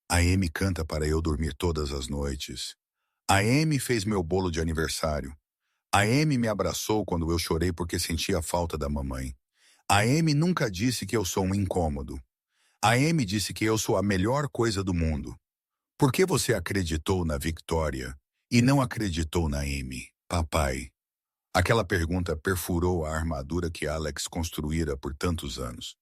A Amy canta para eu dormir todas as noites. A Amy fez meu bolo de aniversário. A Amy me abraçou quando eu chorei porque sentia a falta da mamãe. A Amy nunca disse que eu sou um incômodo. A Amy disse que eu sou a melhor coisa do mundo. Por que você acreditou na Victoria e não acreditou na Amy, papai? Aquela pergunta perfurou a armadura que Alex construíra por tantos anos.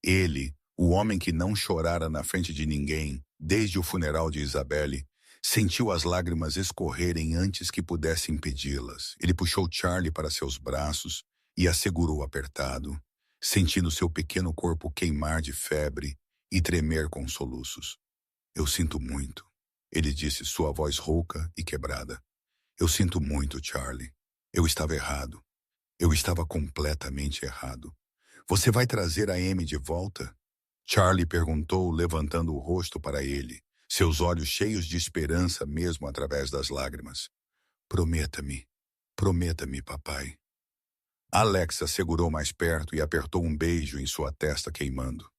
Ele, o homem que não chorara na frente de ninguém, desde o funeral de Isabelle, sentiu as lágrimas escorrerem antes que pudesse impedi-las. Ele puxou Charlie para seus braços e a segurou apertado, sentindo seu pequeno corpo queimar de febre e tremer com soluços. Eu sinto muito, ele disse, sua voz rouca e quebrada. Eu sinto muito, Charlie. Eu estava errado. Eu estava completamente errado. Você vai trazer a Amy de volta? Charlie perguntou, levantando o rosto para ele, seus olhos cheios de esperança mesmo através das lágrimas. Prometa-me, prometa-me, papai. Alex a segurou mais perto e apertou um beijo em sua testa queimando.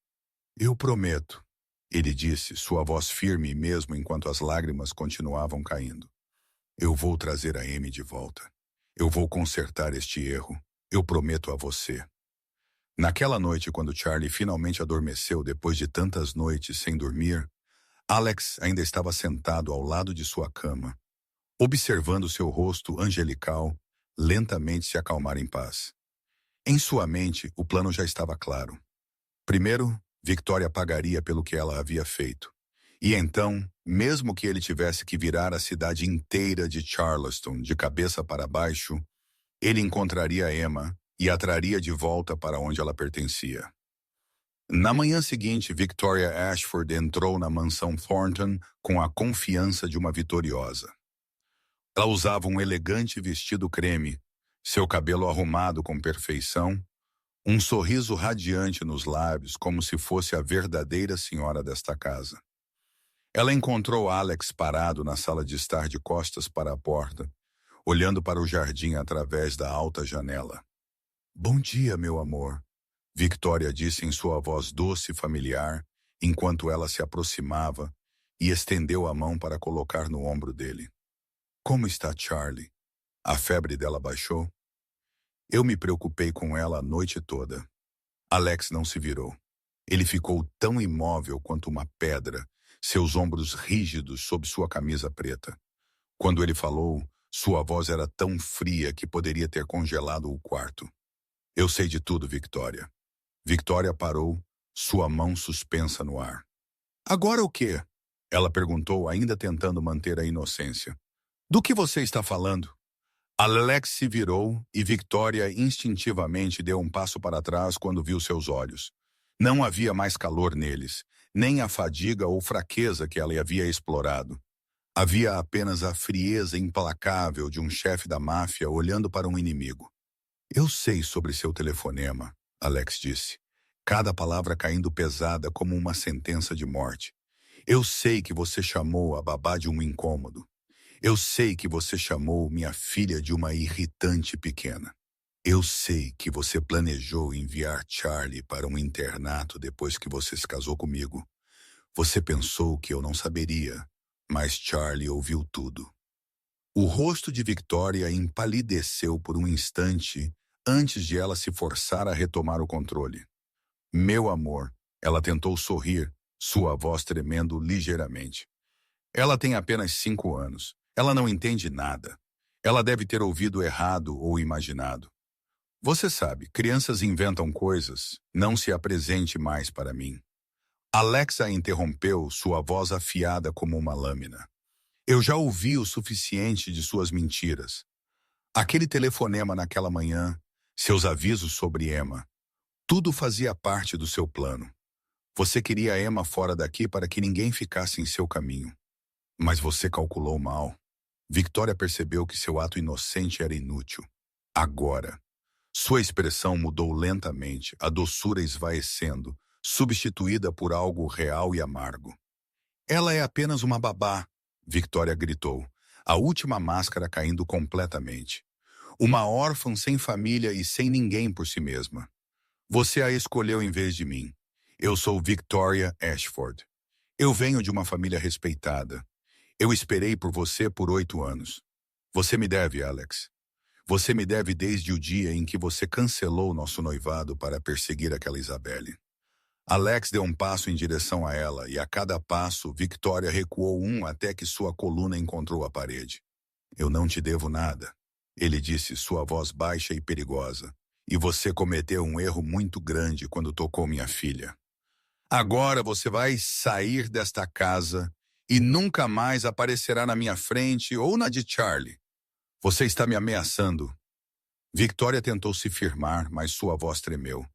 Eu prometo, ele disse, sua voz firme mesmo enquanto as lágrimas continuavam caindo. Eu vou trazer a Amy de volta. Eu vou consertar este erro. Eu prometo a você. Naquela noite, quando Charlie finalmente adormeceu depois de tantas noites sem dormir, Alex ainda estava sentado ao lado de sua cama, observando seu rosto angelical lentamente se acalmar em paz. Em sua mente, o plano já estava claro. Primeiro, Victoria pagaria pelo que ela havia feito. E então, mesmo que ele tivesse que virar a cidade inteira de Charleston de cabeça para baixo, ele encontraria Emma e a traria de volta para onde ela pertencia. Na manhã seguinte, Victoria Ashford entrou na mansão Thornton com a confiança de uma vitoriosa. Ela usava um elegante vestido creme, seu cabelo arrumado com perfeição, um sorriso radiante nos lábios, como se fosse a verdadeira senhora desta casa. Ela encontrou Alex parado na sala de estar de costas para a porta, olhando para o jardim através da alta janela. Bom dia, meu amor, Victoria disse em sua voz doce e familiar, enquanto ela se aproximava e estendeu a mão para colocar no ombro dele. Como está Charlie? A febre dela baixou? Eu me preocupei com ela a noite toda. Alex não se virou. Ele ficou tão imóvel quanto uma pedra, seus ombros rígidos sob sua camisa preta. Quando ele falou, sua voz era tão fria que poderia ter congelado o quarto. Eu sei de tudo, Victoria. Victoria parou, sua mão suspensa no ar. Agora o quê? Ela perguntou, ainda tentando manter a inocência. Do que você está falando? Alex se virou e Victoria instintivamente deu um passo para trás quando viu seus olhos. Não havia mais calor neles, nem a fadiga ou fraqueza que ela havia explorado. Havia apenas a frieza implacável de um chefe da máfia olhando para um inimigo. Eu sei sobre seu telefonema, Alex disse, cada palavra caindo pesada como uma sentença de morte. Eu sei que você chamou a babá de um incômodo. Eu sei que você chamou minha filha de uma irritante pequena. Eu sei que você planejou enviar Charlie para um internato depois que você se casou comigo. Você pensou que eu não saberia, mas Charlie ouviu tudo. O rosto de Victoria empalideceu por um instante antes de ela se forçar a retomar o controle. Meu amor, ela tentou sorrir, sua voz tremendo ligeiramente. Ela tem apenas 5 anos. Ela não entende nada. Ela deve ter ouvido errado ou imaginado. Você sabe, crianças inventam coisas. Não se apresente mais para mim. Alexa interrompeu, sua voz afiada como uma lâmina. Eu já ouvi o suficiente de suas mentiras. Aquele telefonema naquela manhã, seus avisos sobre Emma, tudo fazia parte do seu plano. Você queria Emma fora daqui para que ninguém ficasse em seu caminho. Mas você calculou mal. Victoria percebeu que seu ato inocente era inútil. Agora, sua expressão mudou lentamente, a doçura esvaecendo, substituída por algo real e amargo. Ela é apenas uma babá, Victoria gritou, a última máscara caindo completamente. Uma órfã sem família e sem ninguém por si mesma. Você a escolheu em vez de mim. Eu sou Victoria Ashford. Eu venho de uma família respeitada. Eu esperei por você por 8 anos. Você me deve, Alex. Você me deve desde o dia em que você cancelou nosso noivado para perseguir aquela Isabelle. Alex deu um passo em direção a ela e a cada passo, Victoria recuou um até que sua coluna encontrou a parede. Eu não te devo nada, ele disse, sua voz baixa e perigosa. E você cometeu um erro muito grande quando tocou minha filha. Agora você vai sair desta casa e nunca mais aparecerá na minha frente ou na de Charlie. Você está me ameaçando. Victoria tentou se firmar, mas sua voz tremeu.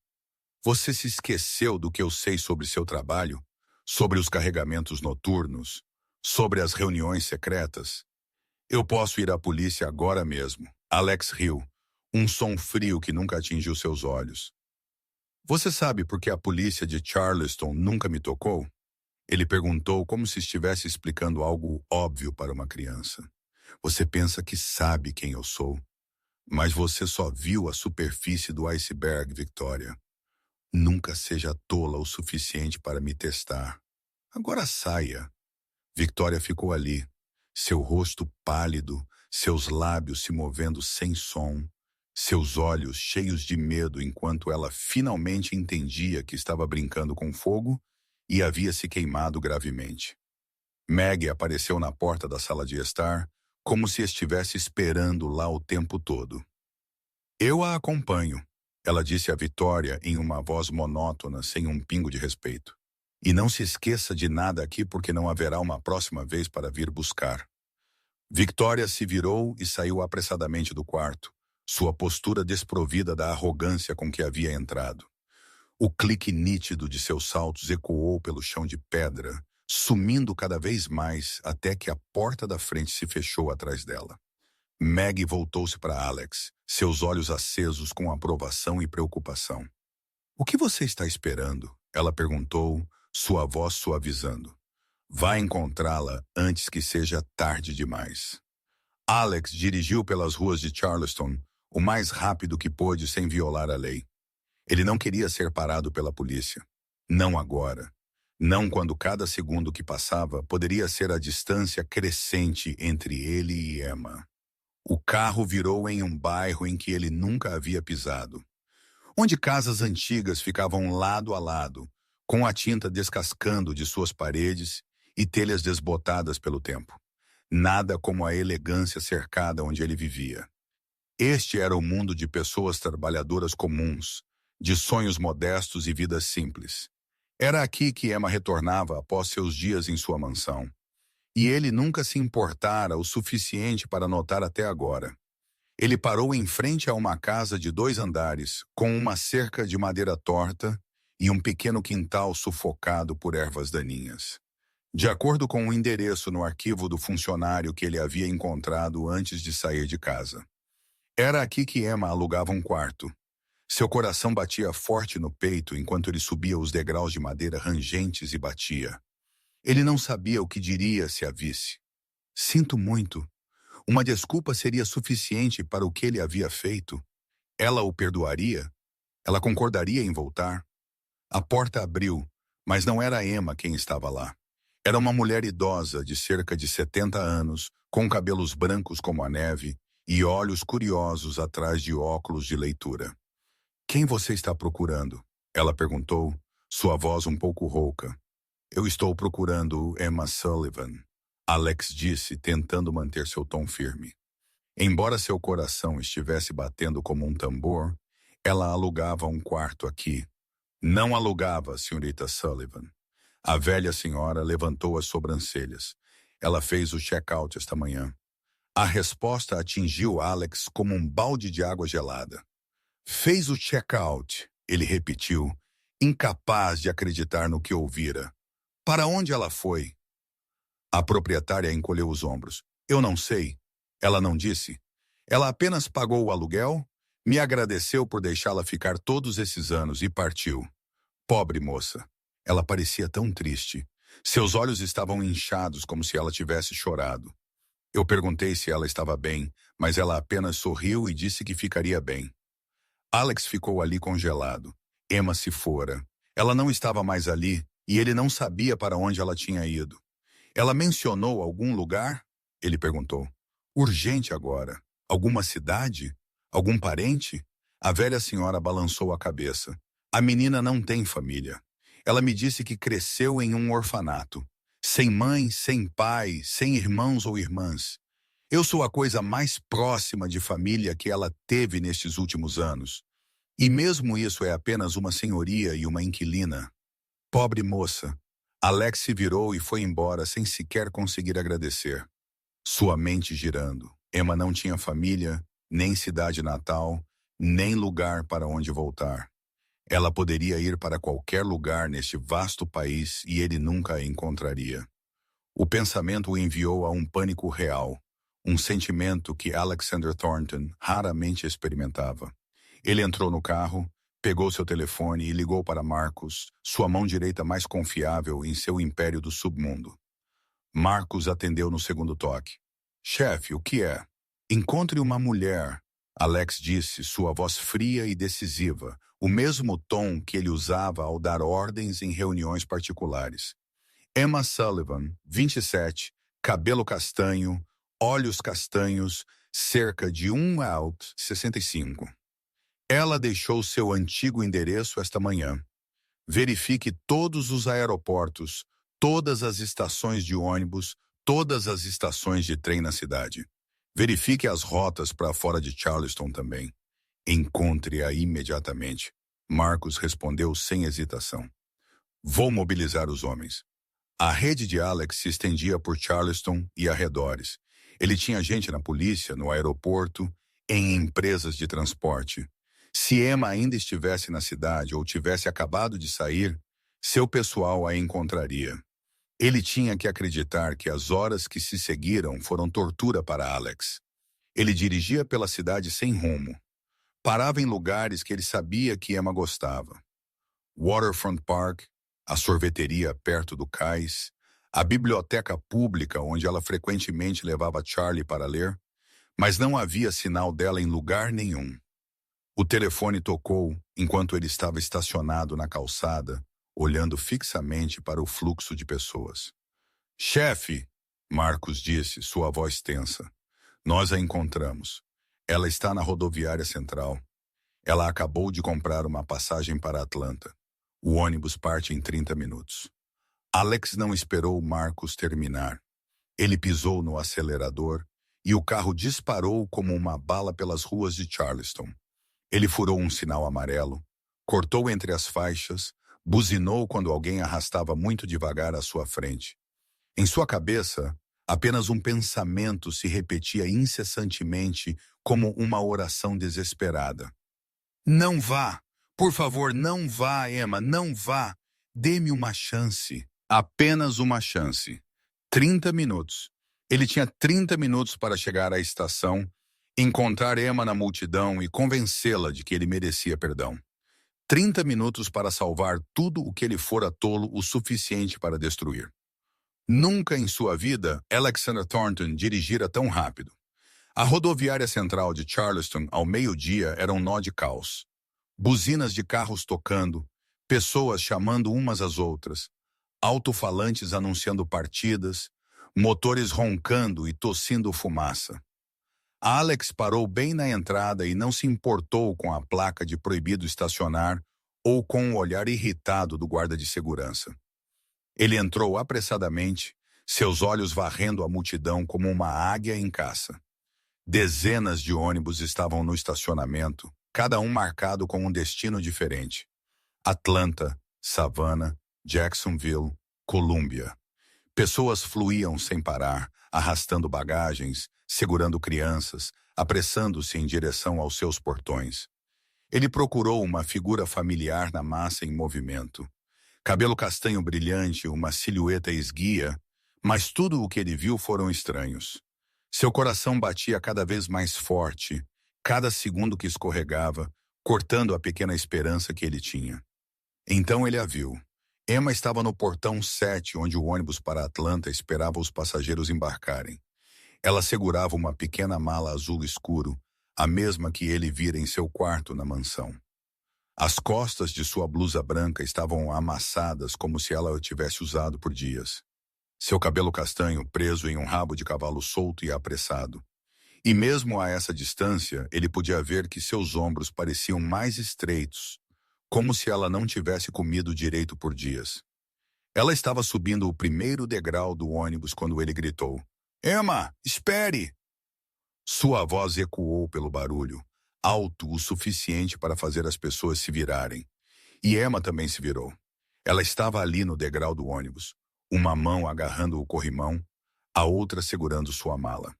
Você se esqueceu do que eu sei sobre seu trabalho? Sobre os carregamentos noturnos? Sobre as reuniões secretas? Eu posso ir à polícia agora mesmo. Alex riu, um som frio que nunca atingiu seus olhos. Você sabe por que a polícia de Charleston nunca me tocou? Ele perguntou como se estivesse explicando algo óbvio para uma criança. Você pensa que sabe quem eu sou, mas você só viu a superfície do iceberg, Victoria. Nunca seja tola o suficiente para me testar. Agora saia. Victoria ficou ali, seu rosto pálido, seus lábios se movendo sem som, seus olhos cheios de medo enquanto ela finalmente entendia que estava brincando com fogo e havia se queimado gravemente. Maggie apareceu na porta da sala de estar, como se estivesse esperando lá o tempo todo. Eu a acompanho, ela disse a Victoria em uma voz monótona, sem um pingo de respeito. E não se esqueça de nada aqui porque não haverá uma próxima vez para vir buscar. Victoria se virou e saiu apressadamente do quarto, sua postura desprovida da arrogância com que havia entrado. O clique nítido de seus saltos ecoou pelo chão de pedra, sumindo cada vez mais até que a porta da frente se fechou atrás dela. Maggie voltou-se para Alex, seus olhos acesos com aprovação e preocupação. O que você está esperando? Ela perguntou, sua voz suavizando. Vá encontrá-la antes que seja tarde demais. Alex dirigiu pelas ruas de Charleston o mais rápido que pôde sem violar a lei. Ele não queria ser parado pela polícia. Não agora. Não quando cada segundo que passava poderia ser a distância crescente entre ele e Emma. O carro virou em um bairro em que ele nunca havia pisado, onde casas antigas ficavam lado a lado, com a tinta descascando de suas paredes e telhas desbotadas pelo tempo. Nada como a elegância cercada onde ele vivia. Este era o mundo de pessoas trabalhadoras comuns, de sonhos modestos e vidas simples. Era aqui que Emma retornava após seus dias em sua mansão. E ele nunca se importara o suficiente para notar até agora. Ele parou em frente a uma casa de 2 andares, com uma cerca de madeira torta e um pequeno quintal sufocado por ervas daninhas. De acordo com o endereço no arquivo do funcionário que ele havia encontrado antes de sair de casa. Era aqui que Emma alugava um quarto. Seu coração batia forte no peito enquanto ele subia os degraus de madeira rangentes e batia. Ele não sabia o que diria se a visse. Sinto muito. Uma desculpa seria suficiente para o que ele havia feito. Ela o perdoaria? Ela concordaria em voltar? A porta abriu, mas não era Emma quem estava lá. Era uma mulher idosa de cerca de 70 anos, com cabelos brancos como a neve e olhos curiosos atrás de óculos de leitura. Quem você está procurando? Ela perguntou, sua voz um pouco rouca. Eu estou procurando Emma Sullivan, Alex disse, tentando manter seu tom firme. Embora seu coração estivesse batendo como um tambor, ela alugava um quarto aqui. Não alugava, senhorita Sullivan. A velha senhora levantou as sobrancelhas. Ela fez o check-out esta manhã. A resposta atingiu Alex como um balde de água gelada. Fez o check-out, ele repetiu, incapaz de acreditar no que ouvira. Para onde ela foi? A proprietária encolheu os ombros. Eu não sei. Ela não disse. Ela apenas pagou o aluguel, me agradeceu por deixá-la ficar todos esses anos e partiu. Pobre moça. Ela parecia tão triste. Seus olhos estavam inchados como se ela tivesse chorado. Eu perguntei se ela estava bem, mas ela apenas sorriu e disse que ficaria bem. Alex ficou ali congelado. Emma se fora. Ela não estava mais ali e ele não sabia para onde ela tinha ido. Ela mencionou algum lugar? Ele perguntou. Urgente agora. Alguma cidade? Algum parente? A velha senhora balançou a cabeça. A menina não tem família. Ela me disse que cresceu em um orfanato. Sem mãe, sem pai, sem irmãos ou irmãs. Eu sou a coisa mais próxima de família que ela teve nestes últimos anos. E mesmo isso é apenas uma senhoria e uma inquilina. Pobre moça. Alex se virou e foi embora sem sequer conseguir agradecer. Sua mente girando. Emma não tinha família, nem cidade natal, nem lugar para onde voltar. Ela poderia ir para qualquer lugar neste vasto país e ele nunca a encontraria. O pensamento o enviou a um pânico real, um sentimento que Alexander Thornton raramente experimentava. Ele entrou no carro, pegou seu telefone e ligou para Marcus, sua mão direita mais confiável em seu império do submundo. Marcus atendeu no segundo toque. Chefe, o que é? Encontre uma mulher, Alex disse, sua voz fria e decisiva, o mesmo tom que ele usava ao dar ordens em reuniões particulares. Emma Sullivan, 27, cabelo castanho, olhos castanhos, cerca de 1,65 m. Ela deixou seu antigo endereço esta manhã. Verifique todos os aeroportos, todas as estações de ônibus, todas as estações de trem na cidade. Verifique as rotas para fora de Charleston também. Encontre-a imediatamente. Marcus respondeu sem hesitação. Vou mobilizar os homens. A rede de Alex se estendia por Charleston e arredores. Ele tinha gente na polícia, no aeroporto, em empresas de transporte. Se Emma ainda estivesse na cidade ou tivesse acabado de sair, seu pessoal a encontraria. Ele tinha que acreditar que as horas que se seguiram foram tortura para Alex. Ele dirigia pela cidade sem rumo. Parava em lugares que ele sabia que Emma gostava. Waterfront Park, a sorveteria perto do cais, a biblioteca pública onde ela frequentemente levava Charlie para ler, mas não havia sinal dela em lugar nenhum. O telefone tocou enquanto ele estava estacionado na calçada, olhando fixamente para o fluxo de pessoas. Chefe, Marcus disse, sua voz tensa. Nós a encontramos. Ela está na rodoviária central. Ela acabou de comprar uma passagem para Atlanta. O ônibus parte em 30 minutos. Alex não esperou Marcus terminar. Ele pisou no acelerador e o carro disparou como uma bala pelas ruas de Charleston. Ele furou um sinal amarelo, cortou entre as faixas, buzinou quando alguém arrastava muito devagar à sua frente. Em sua cabeça, apenas um pensamento se repetia incessantemente como uma oração desesperada. Não vá! Por favor, não vá, Emma, não vá! Dê-me uma chance. Apenas uma chance. 30 minutos. Ele tinha 30 minutos para chegar à estação, encontrar Emma na multidão e convencê-la de que ele merecia perdão. 30 minutos para salvar tudo o que ele fora tolo o suficiente para destruir. Nunca em sua vida, Alexander Thornton dirigira tão rápido. A rodoviária central de Charleston, ao meio-dia, era um nó de caos. Buzinas de carros tocando, pessoas chamando umas às outras, alto-falantes anunciando partidas, motores roncando e tossindo fumaça. Alex parou bem na entrada e não se importou com a placa de proibido estacionar ou com o olhar irritado do guarda de segurança. Ele entrou apressadamente, seus olhos varrendo a multidão como uma águia em caça. Dezenas de ônibus estavam no estacionamento, cada um marcado com um destino diferente. Atlanta, Savannah, Jacksonville, Columbia. Pessoas fluíam sem parar, arrastando bagagens, segurando crianças, apressando-se em direção aos seus portões. Ele procurou uma figura familiar na massa em movimento. Cabelo castanho brilhante, uma silhueta esguia, mas tudo o que ele viu foram estranhos. Seu coração batia cada vez mais forte, cada segundo que escorregava, cortando a pequena esperança que ele tinha. Então ele a viu. Emma estava no portão 7, onde o ônibus para Atlanta esperava os passageiros embarcarem. Ela segurava uma pequena mala azul escuro, a mesma que ele vira em seu quarto na mansão. As costas de sua blusa branca estavam amassadas como se ela o tivesse usado por dias. Seu cabelo castanho preso em um rabo de cavalo solto e apressado. E mesmo a essa distância, ele podia ver que seus ombros pareciam mais estreitos, como se ela não tivesse comido direito por dias. Ela estava subindo o primeiro degrau do ônibus quando ele gritou: "Emma, espere!" Sua voz ecoou pelo barulho, alto o suficiente para fazer as pessoas se virarem. E Emma também se virou. Ela estava ali no degrau do ônibus, uma mão agarrando o corrimão, a outra segurando sua mala.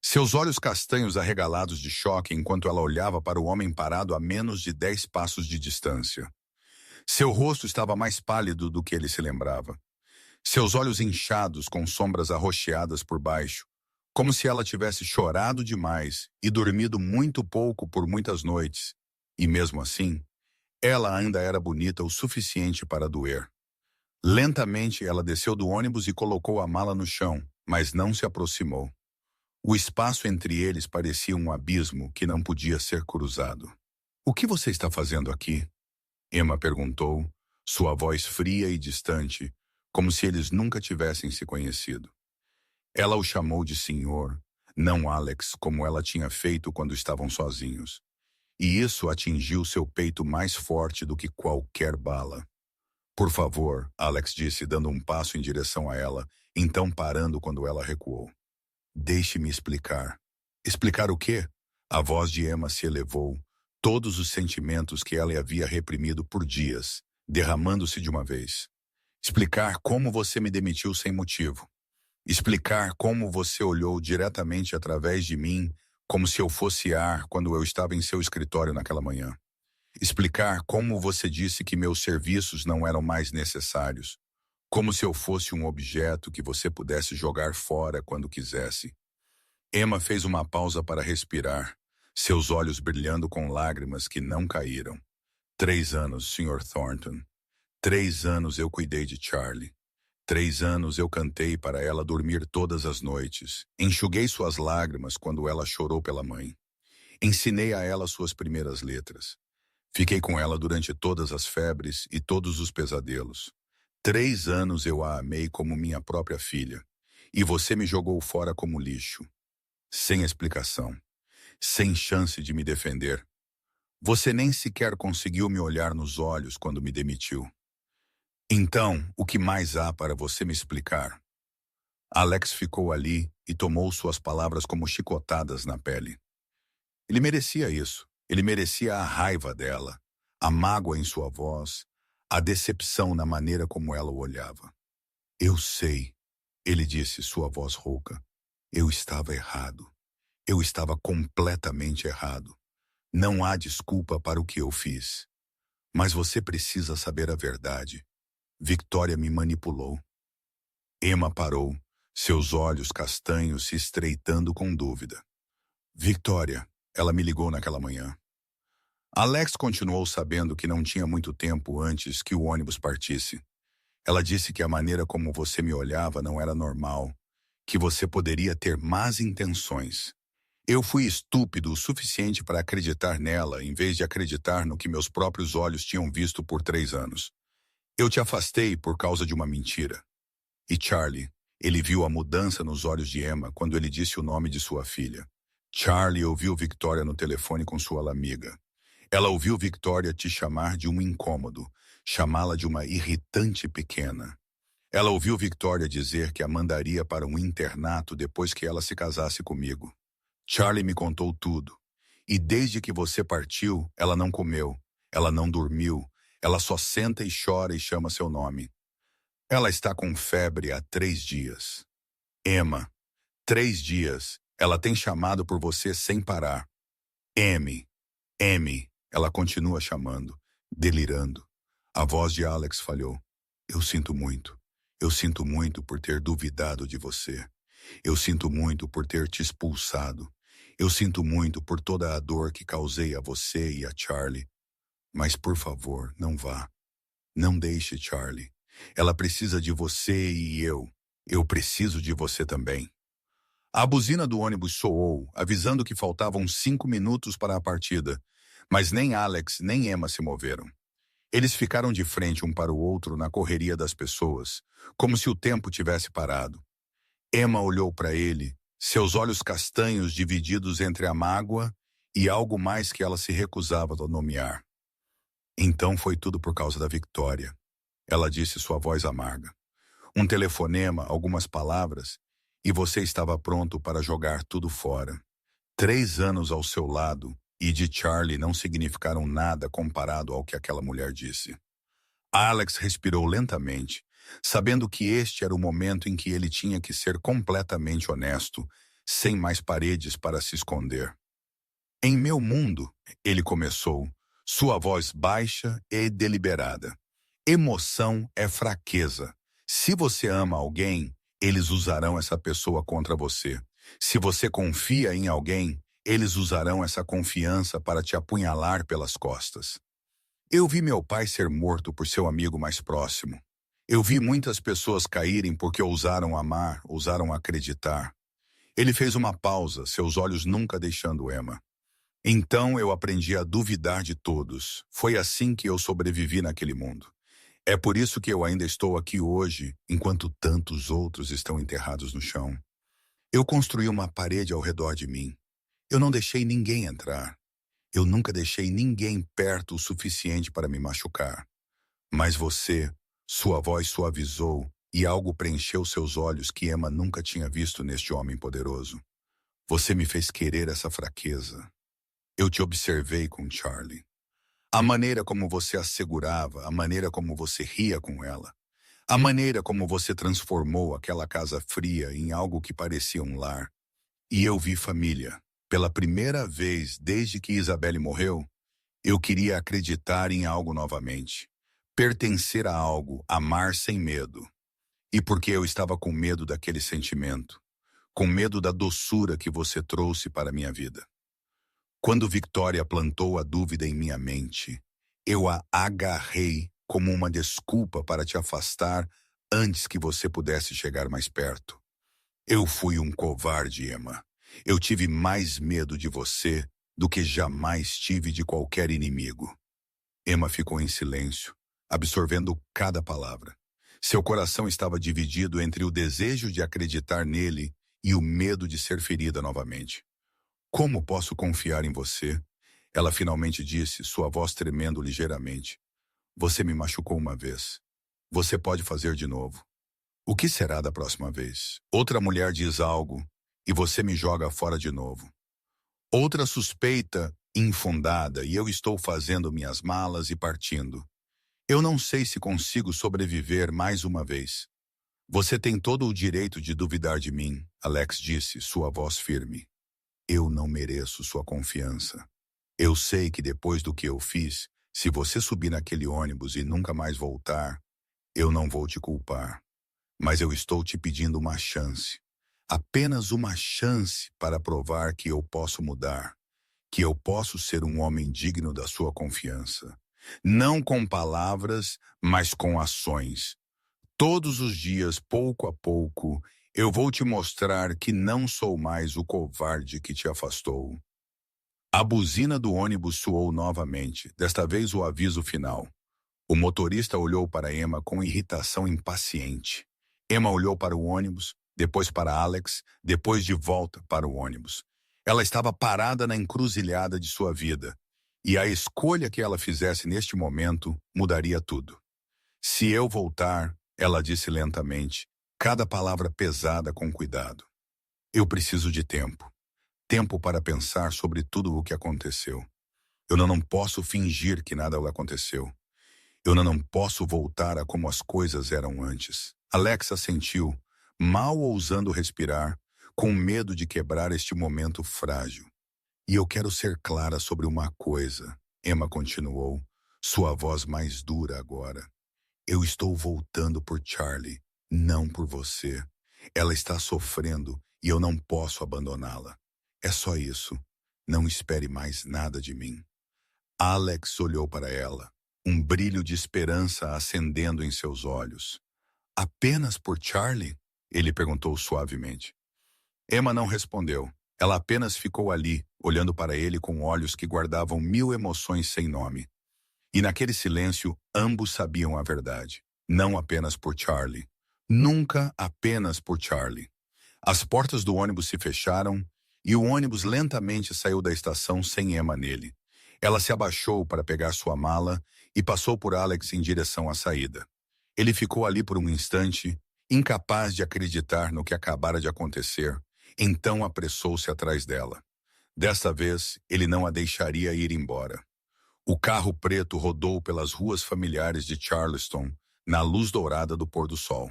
Seus olhos castanhos arregalados de choque enquanto ela olhava para o homem parado a menos de 10 passos de distância. Seu rosto estava mais pálido do que ele se lembrava. Seus olhos inchados com sombras arroxeadas por baixo, como se ela tivesse chorado demais e dormido muito pouco por muitas noites. E mesmo assim, ela ainda era bonita o suficiente para doer. Lentamente, ela desceu do ônibus e colocou a mala no chão, mas não se aproximou. O espaço entre eles parecia um abismo que não podia ser cruzado. "O que você está fazendo aqui?" Emma perguntou, sua voz fria e distante, como se eles nunca tivessem se conhecido. Ela o chamou de senhor, não Alex, como ela tinha feito quando estavam sozinhos. E isso atingiu seu peito mais forte do que qualquer bala. "Por favor", Alex disse, dando um passo em direção a ela, então parando quando ela recuou. "Deixe-me explicar." "Explicar o quê?" A voz de Emma se elevou, todos os sentimentos que ela havia reprimido por dias, derramando-se de uma vez. "Explicar como você me demitiu sem motivo. Explicar como você olhou diretamente através de mim, como se eu fosse ar quando eu estava em seu escritório naquela manhã. Explicar como você disse que meus serviços não eram mais necessários, como se eu fosse um objeto que você pudesse jogar fora quando quisesse." Emma fez uma pausa para respirar, seus olhos brilhando com lágrimas que não caíram. 3 anos, Sr. Thornton. 3 anos eu cuidei de Charlie. 3 anos eu cantei para ela dormir todas as noites. Enxuguei suas lágrimas quando ela chorou pela mãe. Ensinei a ela suas primeiras letras. Fiquei com ela durante todas as febres e todos os pesadelos. 3 anos eu a amei como minha própria filha. E você me jogou fora como lixo. Sem explicação. Sem chance de me defender. Você nem sequer conseguiu me olhar nos olhos quando me demitiu. Então, o que mais há para você me explicar? Alex ficou ali e tomou suas palavras como chicotadas na pele. Ele merecia isso. Ele merecia a raiva dela, a mágoa em sua voz, a decepção na maneira como ela o olhava. "Eu sei", ele disse, sua voz rouca. "Eu estava errado. Eu estava completamente errado. Não há desculpa para o que eu fiz. Mas você precisa saber a verdade. Victoria me manipulou." Emma parou, seus olhos castanhos se estreitando com dúvida. "Victoria, ela me ligou naquela manhã." Alex continuou sabendo que não tinha muito tempo antes que o ônibus partisse. "Ela disse que a maneira como você me olhava não era normal, que você poderia ter más intenções. Eu fui estúpido o suficiente para acreditar nela em vez de acreditar no que meus próprios olhos tinham visto por 3 anos. Eu te afastei por causa de uma mentira." E Charlie, ele viu a mudança nos olhos de Emma quando ele disse o nome de sua filha. Charlie ouviu Victoria no telefone com sua amiga. Ela ouviu Victoria te chamar de um incômodo, chamá-la de uma irritante pequena. Ela ouviu Victoria dizer que a mandaria para um internato depois que ela se casasse comigo. Charlie me contou tudo. E desde que você partiu, ela não comeu, ela não dormiu, ela só senta e chora e chama seu nome. Ela está com febre há 3 dias. Emma, 3 dias. Ela tem chamado por você sem parar. Amy, Amy. Ela continua chamando, delirando. A voz de Alex falhou. Eu sinto muito. Eu sinto muito por ter duvidado de você. Eu sinto muito por ter te expulsado. Eu sinto muito por toda a dor que causei a você e a Charlie. Mas, por favor, não vá. Não deixe Charlie. Ela precisa de você e eu. Eu preciso de você também. A buzina do ônibus soou, avisando que faltavam 5 minutos para a partida. Mas nem Alex nem Emma se moveram. Eles ficaram de frente um para o outro na correria das pessoas, como se o tempo tivesse parado. Emma olhou para ele, seus olhos castanhos divididos entre a mágoa e algo mais que ela se recusava a nomear. Então foi tudo por causa da Victoria. Ela disse, sua voz amarga. Um telefonema, algumas palavras, e você estava pronto para jogar tudo fora. 3 anos ao seu lado e de Charlie não significaram nada comparado ao que aquela mulher disse. Alex respirou lentamente, sabendo que este era o momento em que ele tinha que ser completamente honesto, sem mais paredes para se esconder. Em meu mundo, ele começou, sua voz baixa e deliberada. Emoção é fraqueza. Se você ama alguém, eles usarão essa pessoa contra você. Se você confia em alguém, eles usarão essa confiança para te apunhalar pelas costas. Eu vi meu pai ser morto por seu amigo mais próximo. Eu vi muitas pessoas caírem porque ousaram amar, ousaram acreditar. Ele fez uma pausa, seus olhos nunca deixando Emma. Então eu aprendi a duvidar de todos. Foi assim que eu sobrevivi naquele mundo. É por isso que eu ainda estou aqui hoje, enquanto tantos outros estão enterrados no chão. Eu construí uma parede ao redor de mim. Eu não deixei ninguém entrar. Eu nunca deixei ninguém perto o suficiente para me machucar. Mas você, sua voz suavizou e algo preencheu seus olhos que Emma nunca tinha visto neste homem poderoso. Você me fez querer essa fraqueza. Eu te observei com Charlie. A maneira como você a segurava, a maneira como você ria com ela, a maneira como você transformou aquela casa fria em algo que parecia um lar. E eu vi família. Pela primeira vez desde que Isabelle morreu, eu queria acreditar em algo novamente. Pertencer a algo, amar sem medo. E porque eu estava com medo daquele sentimento, com medo da doçura que você trouxe para a minha vida. Quando Victoria plantou a dúvida em minha mente, eu a agarrei como uma desculpa para te afastar antes que você pudesse chegar mais perto. Eu fui um covarde, Emma. Eu tive mais medo de você do que jamais tive de qualquer inimigo. Emma ficou em silêncio, absorvendo cada palavra. Seu coração estava dividido entre o desejo de acreditar nele e o medo de ser ferida novamente. Como posso confiar em você? Ela finalmente disse, sua voz tremendo ligeiramente. Você me machucou uma vez. Você pode fazer de novo. O que será da próxima vez? Outra mulher diz algo e você me joga fora de novo. Outra suspeita infundada e eu estou fazendo minhas malas e partindo. Eu não sei se consigo sobreviver mais uma vez. Você tem todo o direito de duvidar de mim, Alex disse, sua voz firme. Eu não mereço sua confiança. Eu sei que depois do que eu fiz, se você subir naquele ônibus e nunca mais voltar, eu não vou te culpar. Mas eu estou te pedindo uma chance. Apenas uma chance para provar que eu posso mudar. Que eu posso ser um homem digno da sua confiança. Não com palavras, mas com ações. Todos os dias, pouco a pouco, eu vou te mostrar que não sou mais o covarde que te afastou. A buzina do ônibus soou novamente, desta vez o aviso final. O motorista olhou para Emma com irritação impaciente. Emma olhou para o ônibus, depois para Alex, depois de volta para o ônibus. Ela estava parada na encruzilhada de sua vida, e a escolha que ela fizesse neste momento mudaria tudo. Se eu voltar, Ela disse lentamente, cada palavra pesada com cuidado. Eu preciso de tempo. Tempo para pensar sobre tudo o que aconteceu. Eu não posso fingir que nada aconteceu. Eu não posso voltar a como as coisas eram antes. Alexa sentiu, mal ousando respirar, com medo de quebrar este momento frágil. E eu quero ser clara sobre uma coisa, Emma continuou, sua voz mais dura agora. Eu estou voltando por Charlie, não por você. Ela está sofrendo e eu não posso abandoná-la. É só isso. Não espere mais nada de mim. Alex olhou para ela, um brilho de esperança acendendo em seus olhos. Apenas por Charlie? Ele perguntou suavemente. Emma não respondeu. Ela apenas ficou ali, olhando para ele com olhos que guardavam 1000 emoções sem nome. E naquele silêncio, ambos sabiam a verdade. Não apenas por Charlie. Nunca apenas por Charlie. As portas do ônibus se fecharam e o ônibus lentamente saiu da estação sem Emma nele. Ela se abaixou para pegar sua mala e passou por Alex em direção à saída. Ele ficou ali por um instante, incapaz de acreditar no que acabara de acontecer, então apressou-se atrás dela. Desta vez, ele não a deixaria ir embora. O carro preto rodou pelas ruas familiares de Charleston, na luz dourada do pôr do sol.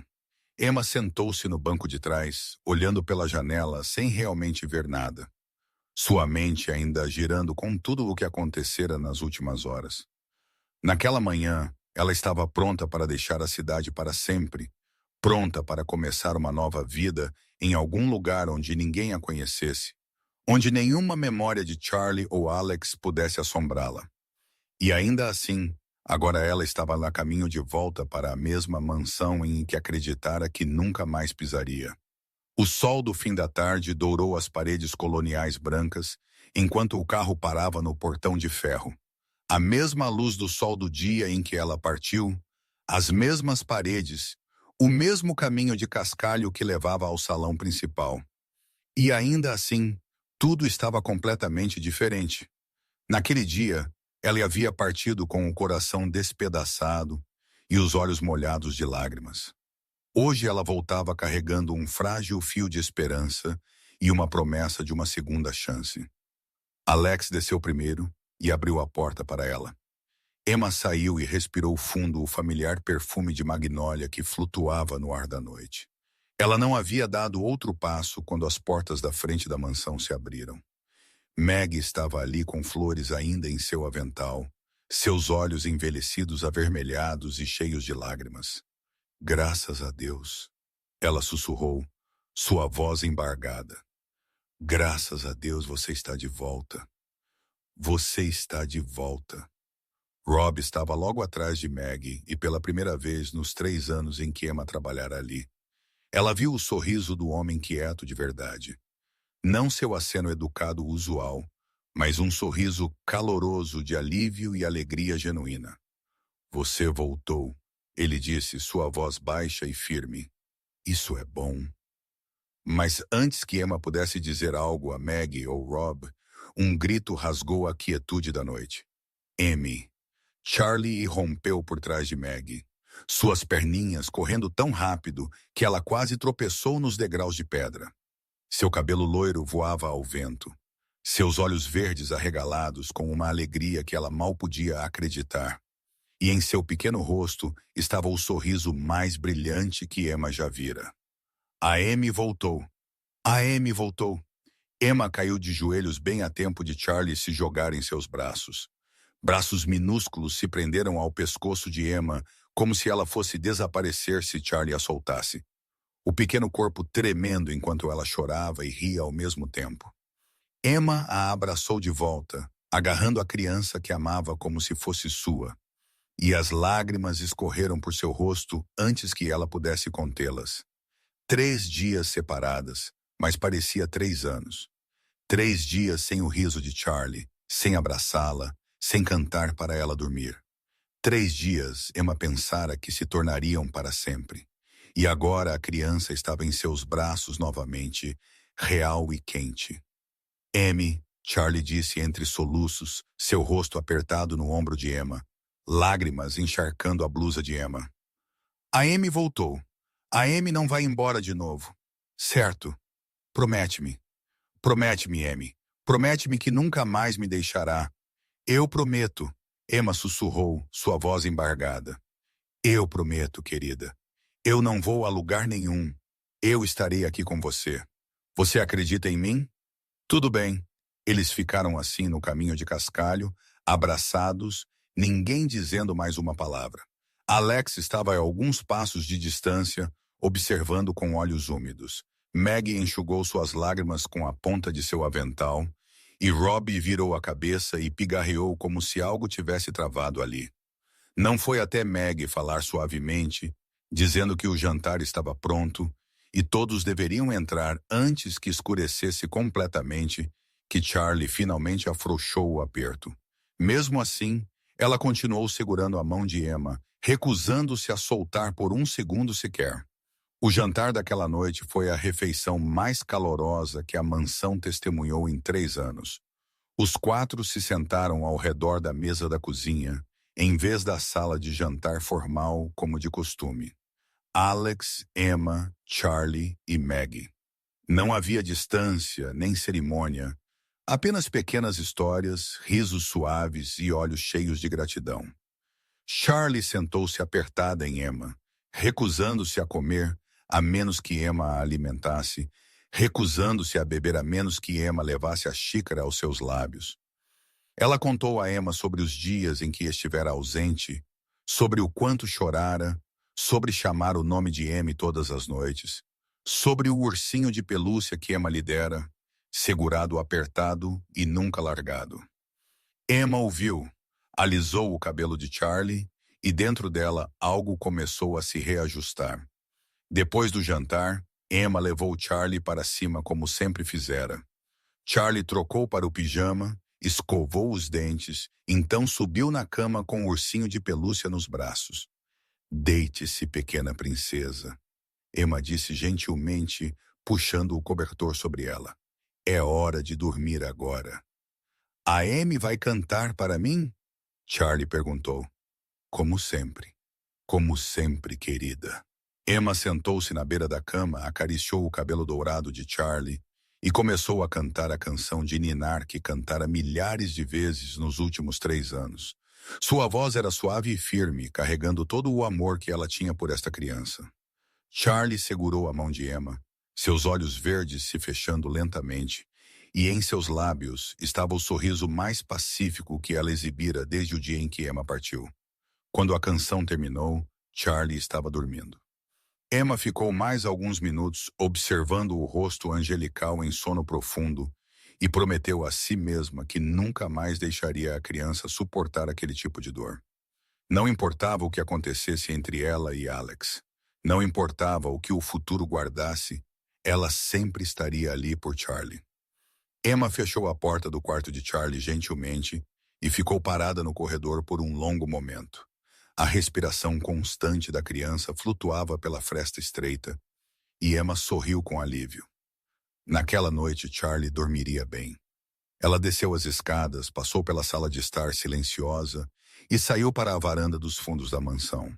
Emma sentou-se no banco de trás, olhando pela janela sem realmente ver nada. Sua mente ainda girando com tudo o que acontecera nas últimas horas. Naquela manhã, ela estava pronta para deixar a cidade para sempre, pronta para começar uma nova vida em algum lugar onde ninguém a conhecesse, onde nenhuma memória de Charlie ou Alex pudesse assombrá-la. E ainda assim, agora ela estava a caminho de volta para a mesma mansão em que acreditara que nunca mais pisaria. O sol do fim da tarde dourou as paredes coloniais brancas, enquanto o carro parava no portão de ferro. A mesma luz do sol do dia em que ela partiu, as mesmas paredes, o mesmo caminho de cascalho que levava ao salão principal. E ainda assim, tudo estava completamente diferente. Naquele dia, ela havia partido com o coração despedaçado e os olhos molhados de lágrimas. Hoje ela voltava carregando um frágil fio de esperança e uma promessa de uma segunda chance. Alex desceu primeiro e abriu a porta para ela. Emma saiu e respirou fundo o familiar perfume de magnólia que flutuava no ar da noite. Ela não havia dado outro passo quando as portas da frente da mansão se abriram. Meg estava ali com flores ainda em seu avental, seus olhos envelhecidos avermelhados e cheios de lágrimas. Graças a Deus, ela sussurrou, sua voz embargada. Graças a Deus você está de volta. Você está de volta. Rob estava logo atrás de Meg e pela primeira vez nos 3 anos em que Emma trabalhara ali. Ela viu o sorriso do homem quieto de verdade. Não seu aceno educado usual, mas um sorriso caloroso de alívio e alegria genuína. Você voltou, ele disse, sua voz baixa e firme. Isso é bom. Mas antes que Emma pudesse dizer algo a Meg ou Rob, um grito rasgou a quietude da noite. Amy. Charlie irrompeu por trás de Meg, suas perninhas correndo tão rápido que ela quase tropeçou nos degraus de pedra. Seu cabelo loiro voava ao vento, seus olhos verdes arregalados com uma alegria que ela mal podia acreditar. E em seu pequeno rosto estava o sorriso mais brilhante que Emma já vira. A Amy voltou. A Amy voltou. Emma caiu de joelhos bem a tempo de Charlie se jogar em seus braços. Braços minúsculos se prenderam ao pescoço de Emma, como se ela fosse desaparecer se Charlie a soltasse. O pequeno corpo tremendo enquanto ela chorava e ria ao mesmo tempo. Emma a abraçou de volta, agarrando a criança que amava como se fosse sua. E as lágrimas escorreram por seu rosto antes que ela pudesse contê-las. 3 dias separadas, mas parecia 3 anos. 3 dias sem o riso de Charlie, sem abraçá-la, sem cantar para ela dormir. 3 dias, Emma pensara que se tornariam para sempre. E agora a criança estava em seus braços novamente, real e quente. Amy, Charlie disse entre soluços, seu rosto apertado no ombro de Emma, lágrimas encharcando a blusa de Emma. A Amy voltou. A Amy não vai embora de novo. Certo. Promete-me. Promete-me, Amy. Promete-me que nunca mais me deixará. Eu prometo. Emma sussurrou, sua voz embargada. Eu prometo, querida. Eu não vou a lugar nenhum. Eu estarei aqui com você. Você acredita em mim? Tudo bem. Eles ficaram assim no caminho de cascalho, abraçados, ninguém dizendo mais uma palavra. Alex estava a alguns passos de distância, observando com olhos úmidos. Maggie enxugou suas lágrimas com a ponta de seu avental, e Robbie virou a cabeça e pigarreou como se algo tivesse travado ali. Não foi até Maggie falar suavemente, dizendo que o jantar estava pronto e todos deveriam entrar antes que escurecesse completamente, que Charlie finalmente afrouxou o aperto. Mesmo assim, ela continuou segurando a mão de Emma, recusando-se a soltar por um segundo sequer. O jantar daquela noite foi a refeição mais calorosa que a mansão testemunhou em 3 anos. Os 4 se sentaram ao redor da mesa da cozinha, em vez da sala de jantar formal como de costume. Alex, Emma, Charlie e Maggie. Não havia distância nem cerimônia, apenas pequenas histórias, risos suaves e olhos cheios de gratidão. Charlie sentou-se apertada em Emma, recusando-se a comer a menos que Emma a alimentasse, recusando-se a beber a menos que Emma levasse a xícara aos seus lábios. Ela contou a Emma sobre os dias em que estivera ausente, sobre o quanto chorara, sobre chamar o nome de Amy todas as noites, sobre o ursinho de pelúcia que Emma lhe dera, segurado apertado e nunca largado. Emma ouviu, alisou o cabelo de Charlie e dentro dela algo começou a se reajustar. Depois do jantar, Emma levou Charlie para cima como sempre fizera. Charlie trocou para o pijama, escovou os dentes, então subiu na cama com o ursinho de pelúcia nos braços. Deite-se, pequena princesa, Emma disse gentilmente, puxando o cobertor sobre ela. É hora de dormir agora. A Amy vai cantar para mim? Charlie perguntou. Como sempre, querida. Emma sentou-se na beira da cama, acariciou o cabelo dourado de Charlie e começou a cantar a canção de ninar que cantara milhares de vezes nos últimos 3 anos. Sua voz era suave e firme, carregando todo o amor que ela tinha por esta criança. Charlie segurou a mão de Emma, seus olhos verdes se fechando lentamente, e em seus lábios estava o sorriso mais pacífico que ela exibira desde o dia em que Emma partiu. Quando a canção terminou, Charlie estava dormindo. Emma ficou mais alguns minutos observando o rosto angelical em sono profundo e prometeu a si mesma que nunca mais deixaria a criança suportar aquele tipo de dor. Não importava o que acontecesse entre ela e Alex. Não importava o que o futuro guardasse, ela sempre estaria ali por Charlie. Emma fechou a porta do quarto de Charlie gentilmente e ficou parada no corredor por um longo momento. A respiração constante da criança flutuava pela fresta estreita, e Emma sorriu com alívio. Naquela noite, Charlie dormiria bem. Ela desceu as escadas, passou pela sala de estar silenciosa e saiu para a varanda dos fundos da mansão.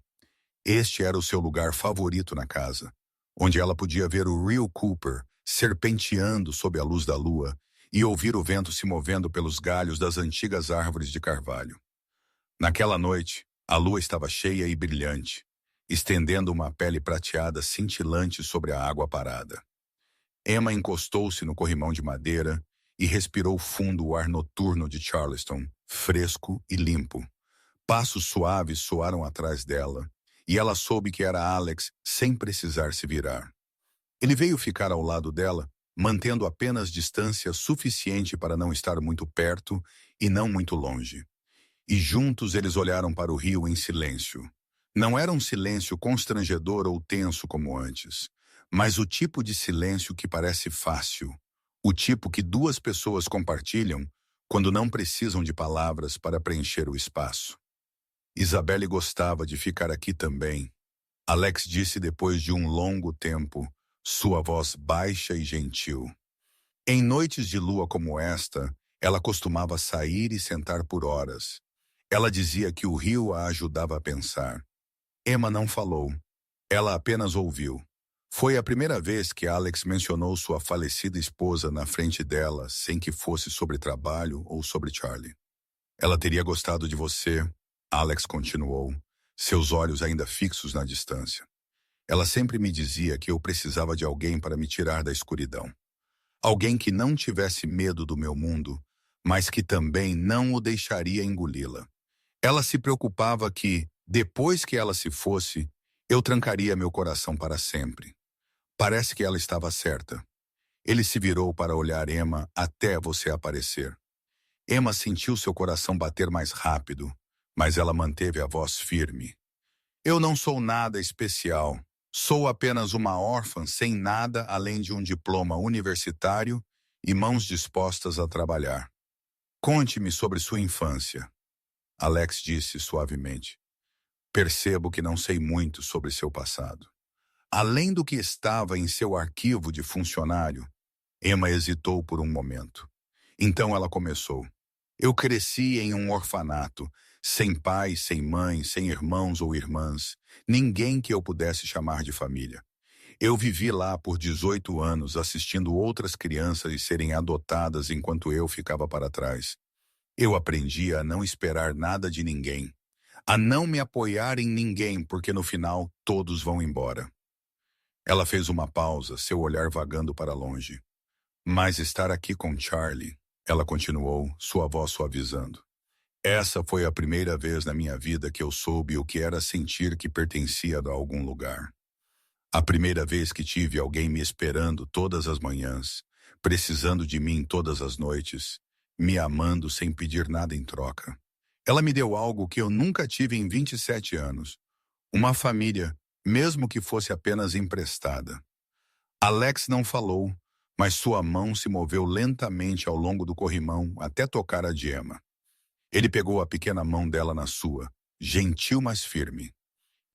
Este era o seu lugar favorito na casa, onde ela podia ver o Rio Cooper serpenteando sob a luz da lua e ouvir o vento se movendo pelos galhos das antigas árvores de carvalho. Naquela noite, a lua estava cheia e brilhante, estendendo uma pele prateada cintilante sobre a água parada. Emma encostou-se no corrimão de madeira e respirou fundo o ar noturno de Charleston, fresco e limpo. Passos suaves soaram atrás dela, e ela soube que era Alex sem precisar se virar. Ele veio ficar ao lado dela, mantendo apenas distância suficiente para não estar muito perto e não muito longe. E juntos eles olharam para o rio em silêncio. Não era um silêncio constrangedor ou tenso como antes, mas o tipo de silêncio que parece fácil, o tipo que 2 pessoas compartilham quando não precisam de palavras para preencher o espaço. Isabelle gostava de ficar aqui também, Alex disse depois de um longo tempo, sua voz baixa e gentil. Em noites de lua como esta, ela costumava sair e sentar por horas. Ela dizia que o rio a ajudava a pensar. Emma não falou. Ela apenas ouviu. Foi a primeira vez que Alex mencionou sua falecida esposa na frente dela, sem que fosse sobre trabalho ou sobre Charlie. Ela teria gostado de você, Alex continuou, seus olhos ainda fixos na distância. Ela sempre me dizia que eu precisava de alguém para me tirar da escuridão. Alguém que não tivesse medo do meu mundo, mas que também não o deixaria engoli-la. Ela se preocupava que, depois que ela se fosse, eu trancaria meu coração para sempre. Parece que ela estava certa. Ele se virou para olhar Emma até você aparecer. Emma sentiu seu coração bater mais rápido, mas ela manteve a voz firme. Eu não sou nada especial. Sou apenas uma órfã sem nada além de um diploma universitário e mãos dispostas a trabalhar. Conte-me sobre sua infância, Alex disse suavemente. Percebo que não sei muito sobre seu passado. Além do que estava em seu arquivo de funcionário, Emma hesitou por um momento. Então ela começou. Eu cresci em um orfanato, sem pai, sem mãe, sem irmãos ou irmãs, ninguém que eu pudesse chamar de família. Eu vivi lá por 18 anos assistindo outras crianças serem adotadas enquanto eu ficava para trás. Eu aprendi a não esperar nada de ninguém, a não me apoiar em ninguém porque no final todos vão embora. Ela fez uma pausa, seu olhar vagando para longe. Mas estar aqui com Charlie, ela continuou, sua voz suavizando. Essa foi a primeira vez na minha vida que eu soube o que era sentir que pertencia a algum lugar. A primeira vez que tive alguém me esperando todas as manhãs, precisando de mim todas as noites, me amando sem pedir nada em troca. Ela me deu algo que eu nunca tive em 27 anos. Uma família, mesmo que fosse apenas emprestada. Alex não falou, mas sua mão se moveu lentamente ao longo do corrimão até tocar a de Emma. Ele pegou a pequena mão dela na sua, gentil mas firme.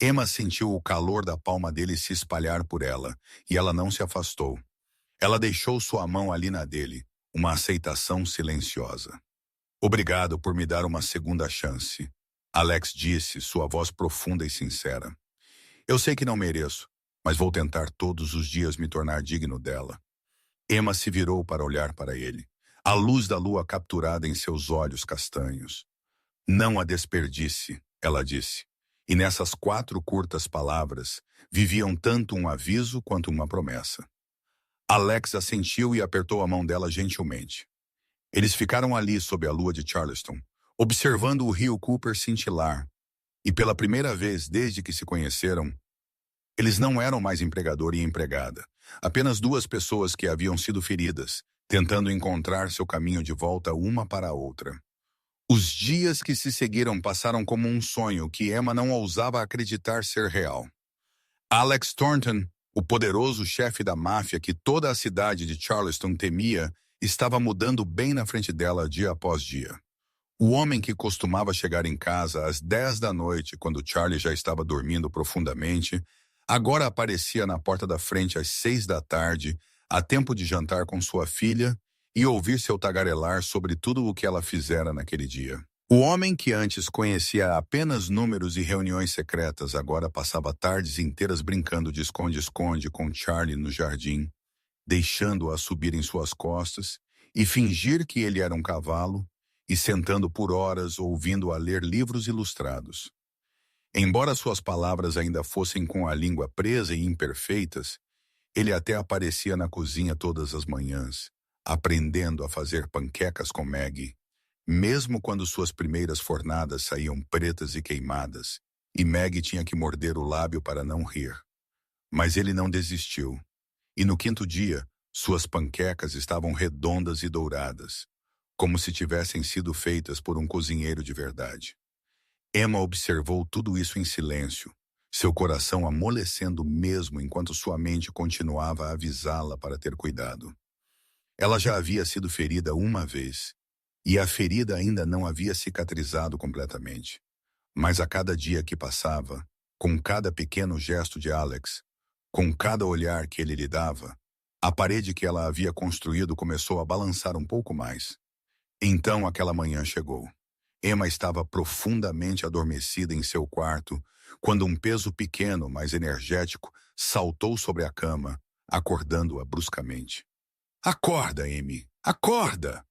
Emma sentiu o calor da palma dele se espalhar por ela, e ela não se afastou. Ela deixou sua mão ali na dele, uma aceitação silenciosa. Obrigado por me dar uma segunda chance, Alex disse, sua voz profunda e sincera. Eu sei que não mereço, mas vou tentar todos os dias me tornar digno dela. Emma se virou para olhar para ele, a luz da lua capturada em seus olhos castanhos. Não a desperdice, ela disse, e nessas 4 curtas palavras viviam tanto um aviso quanto uma promessa. Alex assentiu e apertou a mão dela gentilmente. Eles ficaram ali sob a lua de Charleston, observando o rio Cooper cintilar, e pela primeira vez desde que se conheceram, eles não eram mais empregador e empregada, apenas 2 pessoas que haviam sido feridas, tentando encontrar seu caminho de volta uma para a outra. Os dias que se seguiram passaram como um sonho que Emma não ousava acreditar ser real. Alex Thornton, o poderoso chefe da máfia que toda a cidade de Charleston temia, estava mudando bem na frente dela dia após dia. O homem que costumava chegar em casa às 10 da noite, quando Charlie já estava dormindo profundamente, agora aparecia na porta da frente às 6 da tarde, a tempo de jantar com sua filha e ouvir seu tagarelar sobre tudo o que ela fizera naquele dia. O homem que antes conhecia apenas números e reuniões secretas agora passava tardes inteiras brincando de esconde-esconde com Charlie no jardim, deixando-a subir em suas costas e fingir que ele era um cavalo e sentando por horas ouvindo-a ler livros ilustrados. Embora suas palavras ainda fossem com a língua presa e imperfeitas, ele até aparecia na cozinha todas as manhãs, aprendendo a fazer panquecas com Maggie, mesmo quando suas primeiras fornadas saíam pretas e queimadas, e Maggie tinha que morder o lábio para não rir. Mas ele não desistiu, e no 5º dia, suas panquecas estavam redondas e douradas, como se tivessem sido feitas por um cozinheiro de verdade. Emma observou tudo isso em silêncio, seu coração amolecendo mesmo enquanto sua mente continuava a avisá-la para ter cuidado. Ela já havia sido ferida uma vez, e a ferida ainda não havia cicatrizado completamente. Mas a cada dia que passava, com cada pequeno gesto de Alex, com cada olhar que ele lhe dava, a parede que ela havia construído começou a balançar um pouco mais. Então aquela manhã chegou. Emma estava profundamente adormecida em seu quarto quando um peso pequeno, mas energético, saltou sobre a cama, acordando-a bruscamente. Acorda, Amy! Acorda!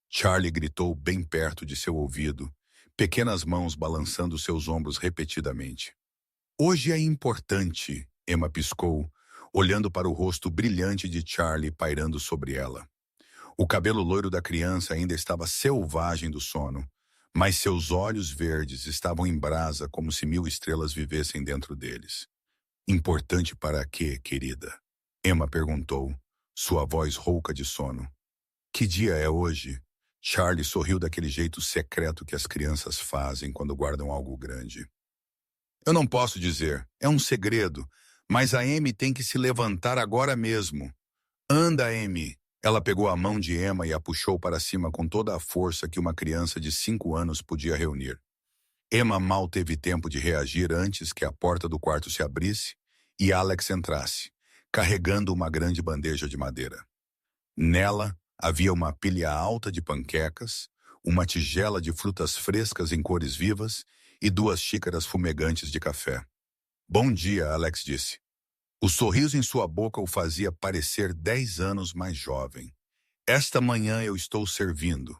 Charlie gritou bem perto de seu ouvido, pequenas mãos balançando seus ombros repetidamente. Hoje é importante, Emma piscou, olhando para o rosto brilhante de Charlie pairando sobre ela. O cabelo loiro da criança ainda estava selvagem do sono, mas seus olhos verdes estavam em brasa como se 1000 estrelas vivessem dentro deles. Importante para quê, querida? Emma perguntou, sua voz rouca de sono. Que dia é hoje? Charlie sorriu daquele jeito secreto que as crianças fazem quando guardam algo grande. Eu não posso dizer, é um segredo, mas a Amy tem que se levantar agora mesmo. Anda, Amy! Ela pegou a mão de Emma e a puxou para cima com toda a força que uma criança de 5 anos podia reunir. Emma mal teve tempo de reagir antes que a porta do quarto se abrisse e Alex entrasse, carregando uma grande bandeja de madeira. Nela havia uma pilha alta de panquecas, uma tigela de frutas frescas em cores vivas e 2 xícaras fumegantes de café. Bom dia, Alex disse. O sorriso em sua boca o fazia parecer 10 anos mais jovem. Esta manhã eu estou servindo.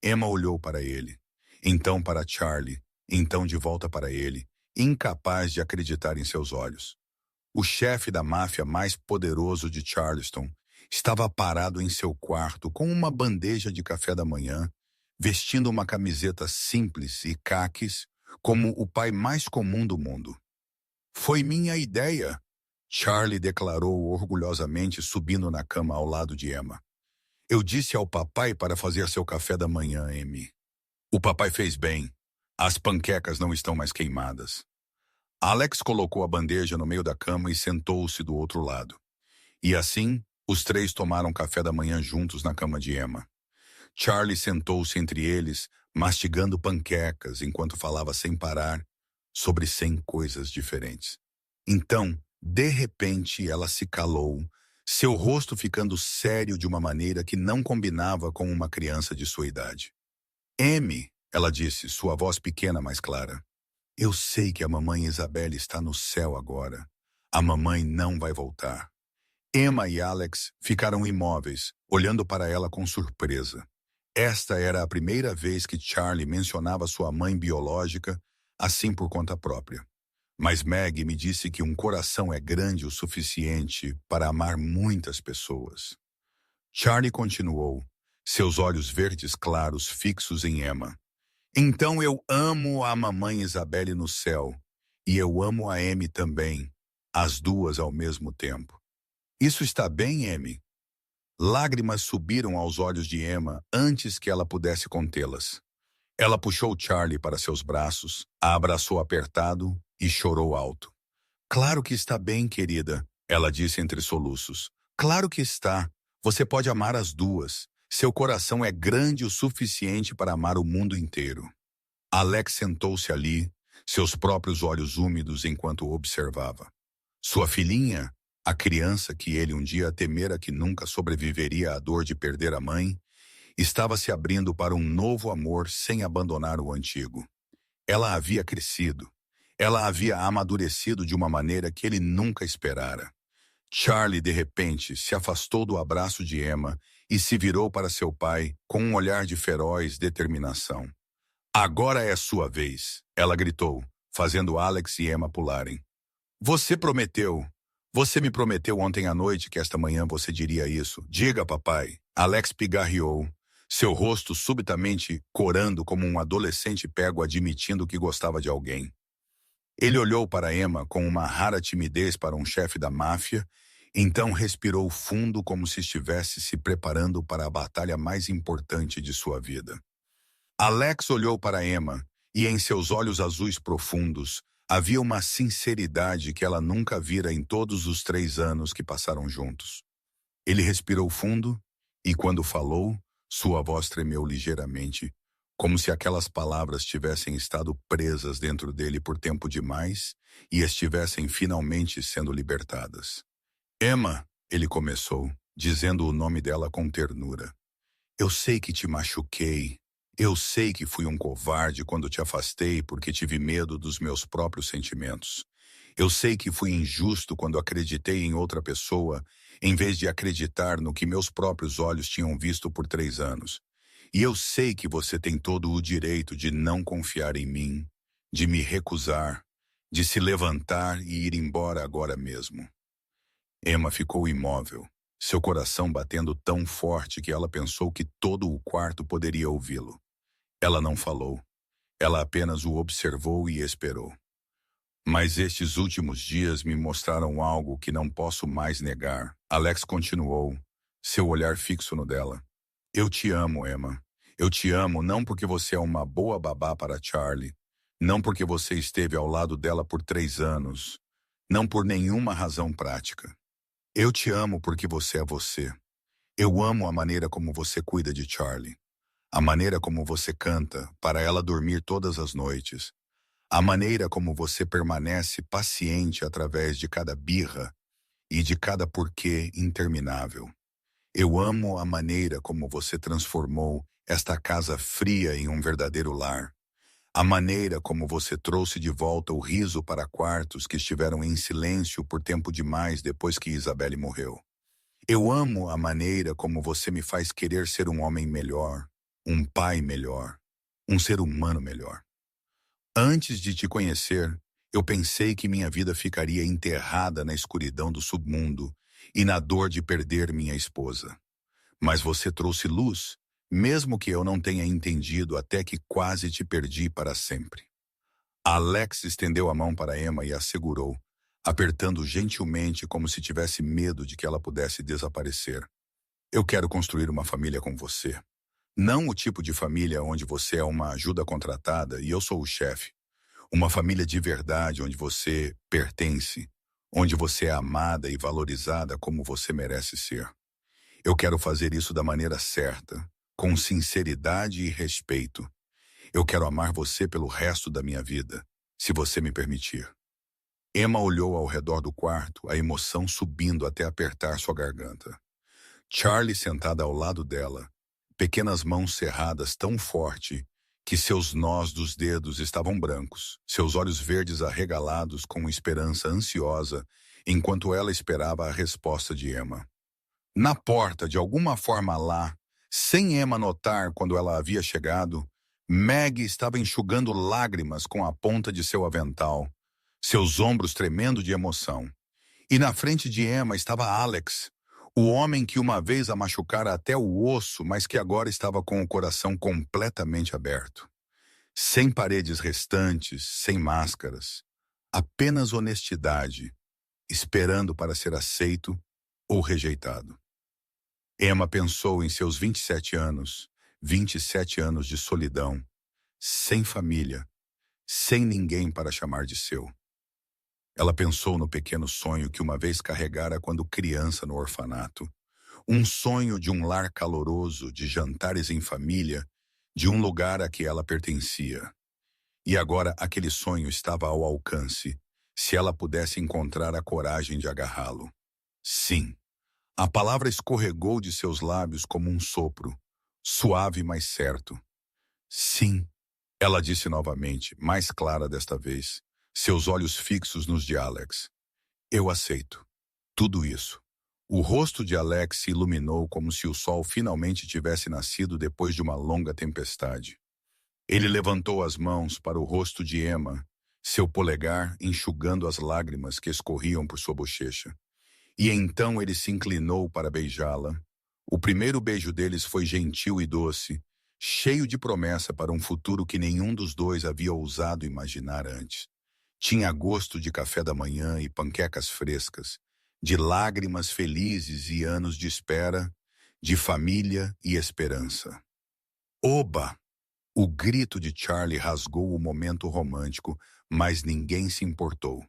Emma olhou para ele, então para Charlie, então de volta para ele, incapaz de acreditar em seus olhos. O chefe da máfia mais poderoso de Charleston estava parado em seu quarto com uma bandeja de café da manhã, vestindo uma camiseta simples e caques, como o pai mais comum do mundo. Foi minha ideia, Charlie declarou orgulhosamente, subindo na cama ao lado de Emma. Eu disse ao papai para fazer seu café da manhã, Amy. O papai fez bem. As panquecas não estão mais queimadas. Alex colocou a bandeja no meio da cama e sentou-se do outro lado. E assim, os 3 tomaram café da manhã juntos na cama de Emma. Charlie sentou-se entre eles, mastigando panquecas enquanto falava sem parar sobre 100 coisas diferentes. Então, de repente, ela se calou, seu rosto ficando sério de uma maneira que não combinava com uma criança de sua idade. Amy, ela disse, sua voz pequena mais clara. Eu sei que a mamãe Isabelle está no céu agora. A mamãe não vai voltar. Emma e Alex ficaram imóveis, olhando para ela com surpresa. Esta era a primeira vez que Charlie mencionava sua mãe biológica, assim por conta própria. Mas Meg me disse que um coração é grande o suficiente para amar muitas pessoas. Charlie continuou, seus olhos verdes claros fixos em Emma. Então eu amo a mamãe Isabelle no céu, e eu amo a Amy também, as duas ao mesmo tempo. Isso está bem, Amy? Lágrimas subiram aos olhos de Emma antes que ela pudesse contê-las. Ela puxou Charlie para seus braços, a abraçou apertado e chorou alto. Claro que está bem, querida, ela disse entre soluços. Claro que está. Você pode amar as duas. Seu coração é grande o suficiente para amar o mundo inteiro. Alex sentou-se ali, seus próprios olhos úmidos enquanto o observava. Sua filhinha, a criança que ele um dia temera que nunca sobreviveria à dor de perder a mãe, estava se abrindo para um novo amor sem abandonar o antigo. Ela havia crescido. Ela havia amadurecido de uma maneira que ele nunca esperara. Charlie, de repente, se afastou do abraço de Emma e se virou para seu pai com um olhar de feroz determinação. Agora é sua vez, ela gritou, fazendo Alex e Emma pularem. Você prometeu. Você me prometeu ontem à noite que esta manhã você diria isso. Diga, papai. Alex pigarreou, seu rosto subitamente corando como um adolescente pego admitindo que gostava de alguém. Ele olhou para Emma com uma rara timidez para um chefe da máfia, então respirou fundo como se estivesse se preparando para a batalha mais importante de sua vida. Alex olhou para Emma, e em seus olhos azuis profundos havia uma sinceridade que ela nunca vira em todos os 3 anos que passaram juntos. Ele respirou fundo, e quando falou, sua voz tremeu ligeiramente, como se aquelas palavras tivessem estado presas dentro dele por tempo demais e estivessem finalmente sendo libertadas. Emma, ele começou, dizendo o nome dela com ternura. Eu sei que te machuquei. Eu sei que fui um covarde quando te afastei porque tive medo dos meus próprios sentimentos. Eu sei que fui injusto quando acreditei em outra pessoa, em vez de acreditar no que meus próprios olhos tinham visto por 3 anos. E eu sei que você tem todo o direito de não confiar em mim, de me recusar, de se levantar e ir embora agora mesmo. Emma ficou imóvel, seu coração batendo tão forte que ela pensou que todo o quarto poderia ouvi-lo. Ela não falou. Ela apenas o observou e esperou. Mas estes últimos dias me mostraram algo que não posso mais negar. Alex continuou, seu olhar fixo no dela. Eu te amo, Emma. Eu te amo não porque você é uma boa babá para Charlie, não porque você esteve ao lado dela por 3 anos, não por nenhuma razão prática. Eu te amo porque você é você. Eu amo a maneira como você cuida de Charlie, a maneira como você canta para ela dormir todas as noites, a maneira como você permanece paciente através de cada birra e de cada porquê interminável. Eu amo a maneira como você transformou esta casa fria em um verdadeiro lar. A maneira como você trouxe de volta o riso para quartos que estiveram em silêncio por tempo demais depois que Isabelle morreu. Eu amo a maneira como você me faz querer ser um homem melhor, um pai melhor, um ser humano melhor. Antes de te conhecer, eu pensei que minha vida ficaria enterrada na escuridão do submundo e na dor de perder minha esposa. Mas você trouxe luz, mesmo que eu não tenha entendido até que quase te perdi para sempre. Alex estendeu a mão para Emma e a segurou, apertando gentilmente como se tivesse medo de que ela pudesse desaparecer. Eu quero construir uma família com você. Não o tipo de família onde você é uma ajuda contratada e eu sou o chefe. Uma família de verdade onde você pertence, onde você é amada e valorizada como você merece ser. Eu quero fazer isso da maneira certa, com sinceridade e respeito. Eu quero amar você pelo resto da minha vida, se você me permitir. Emma olhou ao redor do quarto, a emoção subindo até apertar sua garganta. Charlie sentada ao lado dela, pequenas mãos cerradas tão forte que seus nós dos dedos estavam brancos, seus olhos verdes arregalados com esperança ansiosa, enquanto ela esperava a resposta de Emma. Na porta, de alguma forma lá, sem Emma notar quando ela havia chegado, Meg estava enxugando lágrimas com a ponta de seu avental, seus ombros tremendo de emoção. E na frente de Emma estava Alex, o homem que uma vez a machucara até o osso, mas que agora estava com o coração completamente aberto. Sem paredes restantes, sem máscaras. Apenas honestidade, esperando para ser aceito ou rejeitado. Emma pensou em seus 27 anos de solidão, sem família, sem ninguém para chamar de seu. Ela pensou no pequeno sonho que uma vez carregara quando criança no orfanato. Um sonho de um lar caloroso, de jantares em família, de um lugar a que ela pertencia. E agora aquele sonho estava ao alcance, se ela pudesse encontrar a coragem de agarrá-lo. Sim. A palavra escorregou de seus lábios como um sopro, suave, mas certo. Sim, ela disse novamente, mais clara desta vez, seus olhos fixos nos de Alex. Eu aceito. Tudo isso. O rosto de Alex se iluminou como se o sol finalmente tivesse nascido depois de uma longa tempestade. Ele levantou as mãos para o rosto de Emma, seu polegar enxugando as lágrimas que escorriam por sua bochecha. E então ele se inclinou para beijá-la. O primeiro beijo deles foi gentil e doce, cheio de promessa para um futuro que nenhum dos dois havia ousado imaginar antes. Tinha gosto de café da manhã e panquecas frescas, de lágrimas felizes e anos de espera, de família e esperança. Oba! O grito de Charlie rasgou o momento romântico, mas ninguém se importou.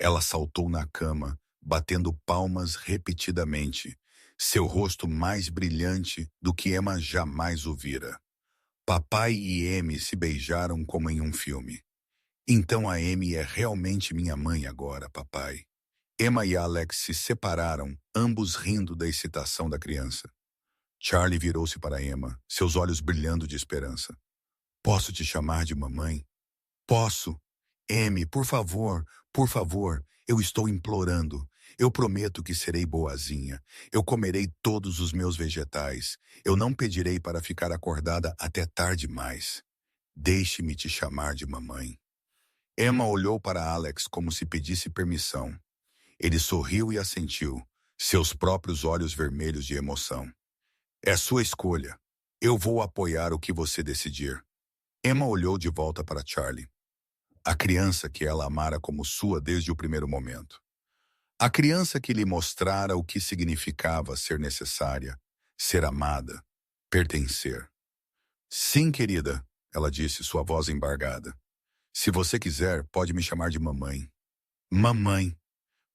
Ela saltou na cama, batendo palmas repetidamente, seu rosto mais brilhante do que Emma jamais o vira. Papai e Amy se beijaram como em um filme. Então a Amy é realmente minha mãe agora, papai. Emma e Alex se separaram, ambos rindo da excitação da criança. Charlie virou-se para Emma, seus olhos brilhando de esperança. Posso te chamar de mamãe? Posso. Amy, por favor, eu estou implorando. Eu prometo que serei boazinha. Eu comerei todos os meus vegetais. Eu não pedirei para ficar acordada até tarde mais. Deixe-me te chamar de mamãe. Emma olhou para Alex como se pedisse permissão. Ele sorriu e assentiu, seus próprios olhos vermelhos de emoção. É sua escolha. Eu vou apoiar o que você decidir. Emma olhou de volta para Charlie. A criança que ela amara como sua desde o primeiro momento. A criança que lhe mostrara o que significava ser necessária, ser amada, pertencer. Sim, querida, ela disse, sua voz embargada. Se você quiser, pode me chamar de mamãe. Mamãe!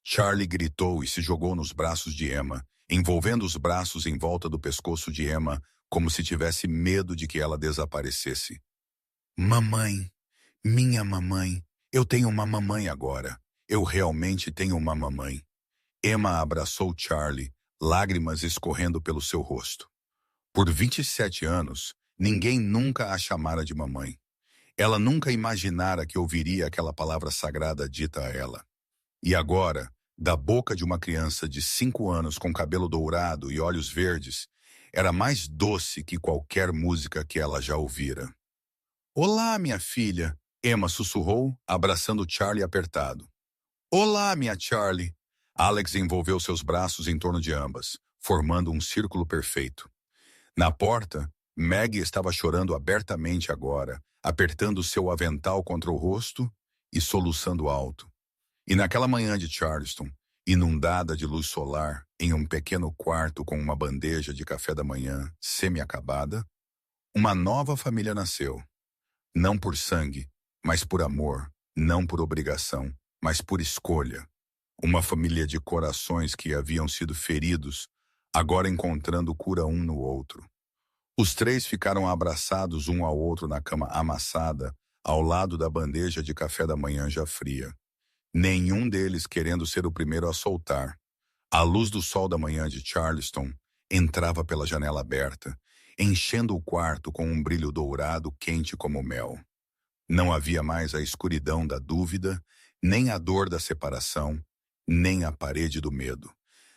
Charlie gritou e se jogou nos braços de Emma, envolvendo os braços em volta do pescoço de Emma, como se tivesse medo de que ela desaparecesse. Mamãe! Minha mamãe! Eu tenho uma mamãe agora. Eu realmente tenho uma mamãe. Emma abraçou Charlie, lágrimas escorrendo pelo seu rosto. Por 27 anos, ninguém nunca a chamara de mamãe. Ela nunca imaginara que ouviria aquela palavra sagrada dita a ela. E agora, da boca de uma criança de 5 anos com cabelo dourado e olhos verdes, era mais doce que qualquer música que ela já ouvira. Olá, minha filha, Emma sussurrou, abraçando Charlie apertado. Olá, minha Charlie. Alex envolveu seus braços em torno de ambas, formando um círculo perfeito. Na porta, Maggie estava chorando abertamente agora, apertando seu avental contra o rosto e soluçando alto. E naquela manhã de Charleston, inundada de luz solar, em um pequeno quarto com uma bandeja de café da manhã semi-acabada, uma nova família nasceu. Não por sangue, mas por amor, não por obrigação, mas por escolha. Uma família de corações que haviam sido feridos, agora encontrando cura um no outro. Os três ficaram abraçados um ao outro na cama amassada, ao lado da bandeja de café da manhã já fria. Nenhum deles querendo ser o primeiro a soltar. A luz do sol da manhã de Charleston entrava pela janela aberta, enchendo o quarto com um brilho dourado quente como mel. Não havia mais a escuridão da dúvida, nem a dor da separação, nem a parede do medo.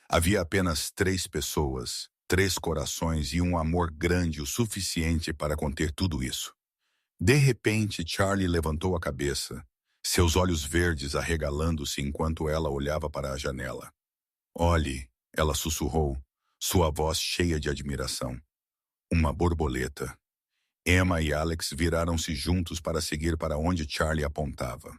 Havia apenas 3 pessoas, 3 corações e um amor grande o suficiente para conter tudo isso. De repente, Charlie levantou a cabeça, seus olhos verdes arregalando-se enquanto ela olhava para a janela. Olhe, ela sussurrou, sua voz cheia de admiração. Uma borboleta. Emma e Alex viraram-se juntos para seguir para onde Charlie apontava.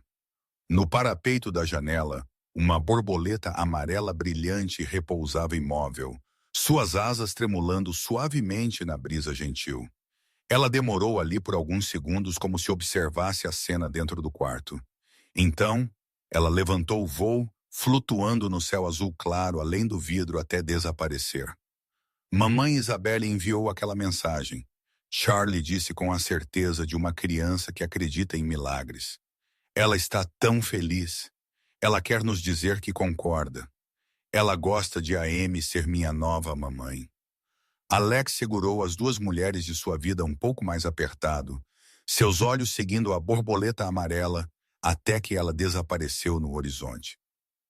No parapeito da janela, uma borboleta amarela brilhante repousava imóvel, suas asas tremulando suavemente na brisa gentil. Ela demorou ali por alguns segundos como se observasse a cena dentro do quarto. Então, ela levantou o voo, flutuando no céu azul claro além do vidro até desaparecer. Mamãe Isabelle enviou aquela mensagem. Charlie disse com a certeza de uma criança que acredita em milagres. Ela está tão feliz. Ela quer nos dizer que concorda. Ela gosta de a Amy ser minha nova mamãe. Alex segurou as 2 mulheres de sua vida um pouco mais apertado, seus olhos seguindo a borboleta amarela até que ela desapareceu no horizonte.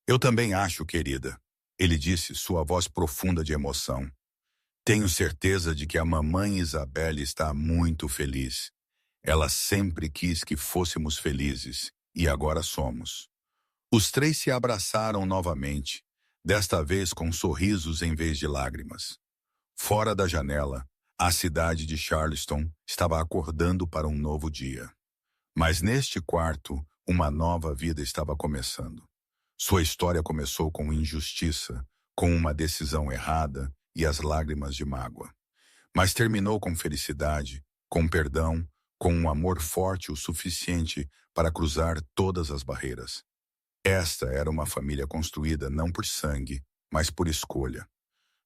Eu também acho, querida, ele disse, sua voz profunda de emoção. Tenho certeza de que a mamãe Isabelle está muito feliz. Ela sempre quis que fôssemos felizes, e agora somos. Os 3 se abraçaram novamente, desta vez com sorrisos em vez de lágrimas. Fora da janela, a cidade de Charleston estava acordando para um novo dia. Mas neste quarto, uma nova vida estava começando. Sua história começou com injustiça, com uma decisão errada e as lágrimas de mágoa. Mas terminou com felicidade, com perdão, com um amor forte o suficiente para cruzar todas as barreiras. Esta era uma família construída não por sangue, mas por escolha.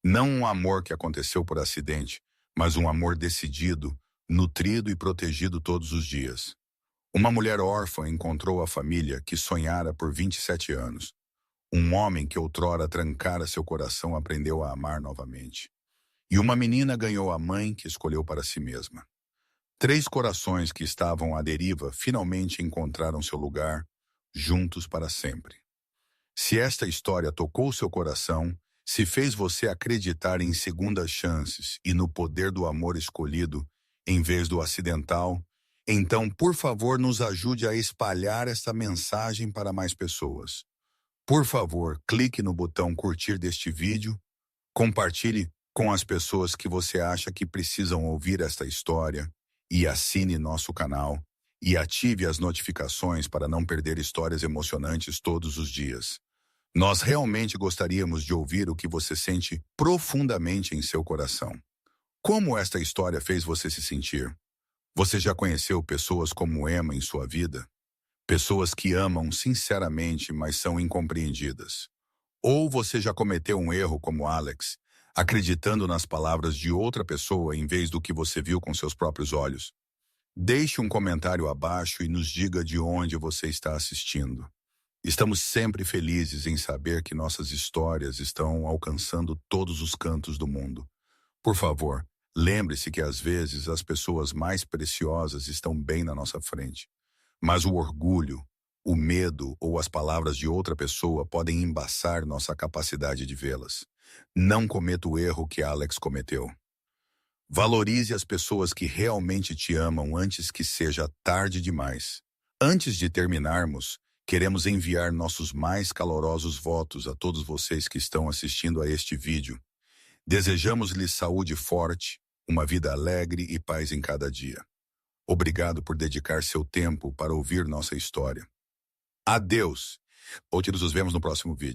Não um amor que aconteceu por acidente, mas um amor decidido, nutrido e protegido todos os dias. Uma mulher órfã encontrou a família que sonhara por 27 anos. Um homem que outrora trancara seu coração aprendeu a amar novamente. E uma menina ganhou a mãe que escolheu para si mesma. 3 corações que estavam à deriva finalmente encontraram seu lugar, juntos para sempre. Se esta história tocou seu coração, se fez você acreditar em segundas chances e no poder do amor escolhido, em vez do acidental, então, por favor, nos ajude a espalhar esta mensagem para mais pessoas. Por favor, clique no botão curtir deste vídeo, compartilhe com as pessoas que você acha que precisam ouvir esta história e assine nosso canal e ative as notificações para não perder histórias emocionantes todos os dias. Nós realmente gostaríamos de ouvir o que você sente profundamente em seu coração. Como esta história fez você se sentir? Você já conheceu pessoas como Emma em sua vida? Pessoas que amam sinceramente, mas são incompreendidas. Ou você já cometeu um erro como Alex, acreditando nas palavras de outra pessoa em vez do que você viu com seus próprios olhos? Deixe um comentário abaixo e nos diga de onde você está assistindo. Estamos sempre felizes em saber que nossas histórias estão alcançando todos os cantos do mundo. Por favor, lembre-se que às vezes as pessoas mais preciosas estão bem na nossa frente. Mas o orgulho, o medo ou as palavras de outra pessoa podem embaçar nossa capacidade de vê-las. Não cometa o erro que Alex cometeu. Valorize as pessoas que realmente te amam antes que seja tarde demais. Antes de terminarmos, queremos enviar nossos mais calorosos votos a todos vocês que estão assistindo a este vídeo. Desejamos-lhes saúde forte, uma vida alegre e paz em cada dia. Obrigado por dedicar seu tempo para ouvir nossa história. Adeus! Ou nos vemos no próximo vídeo.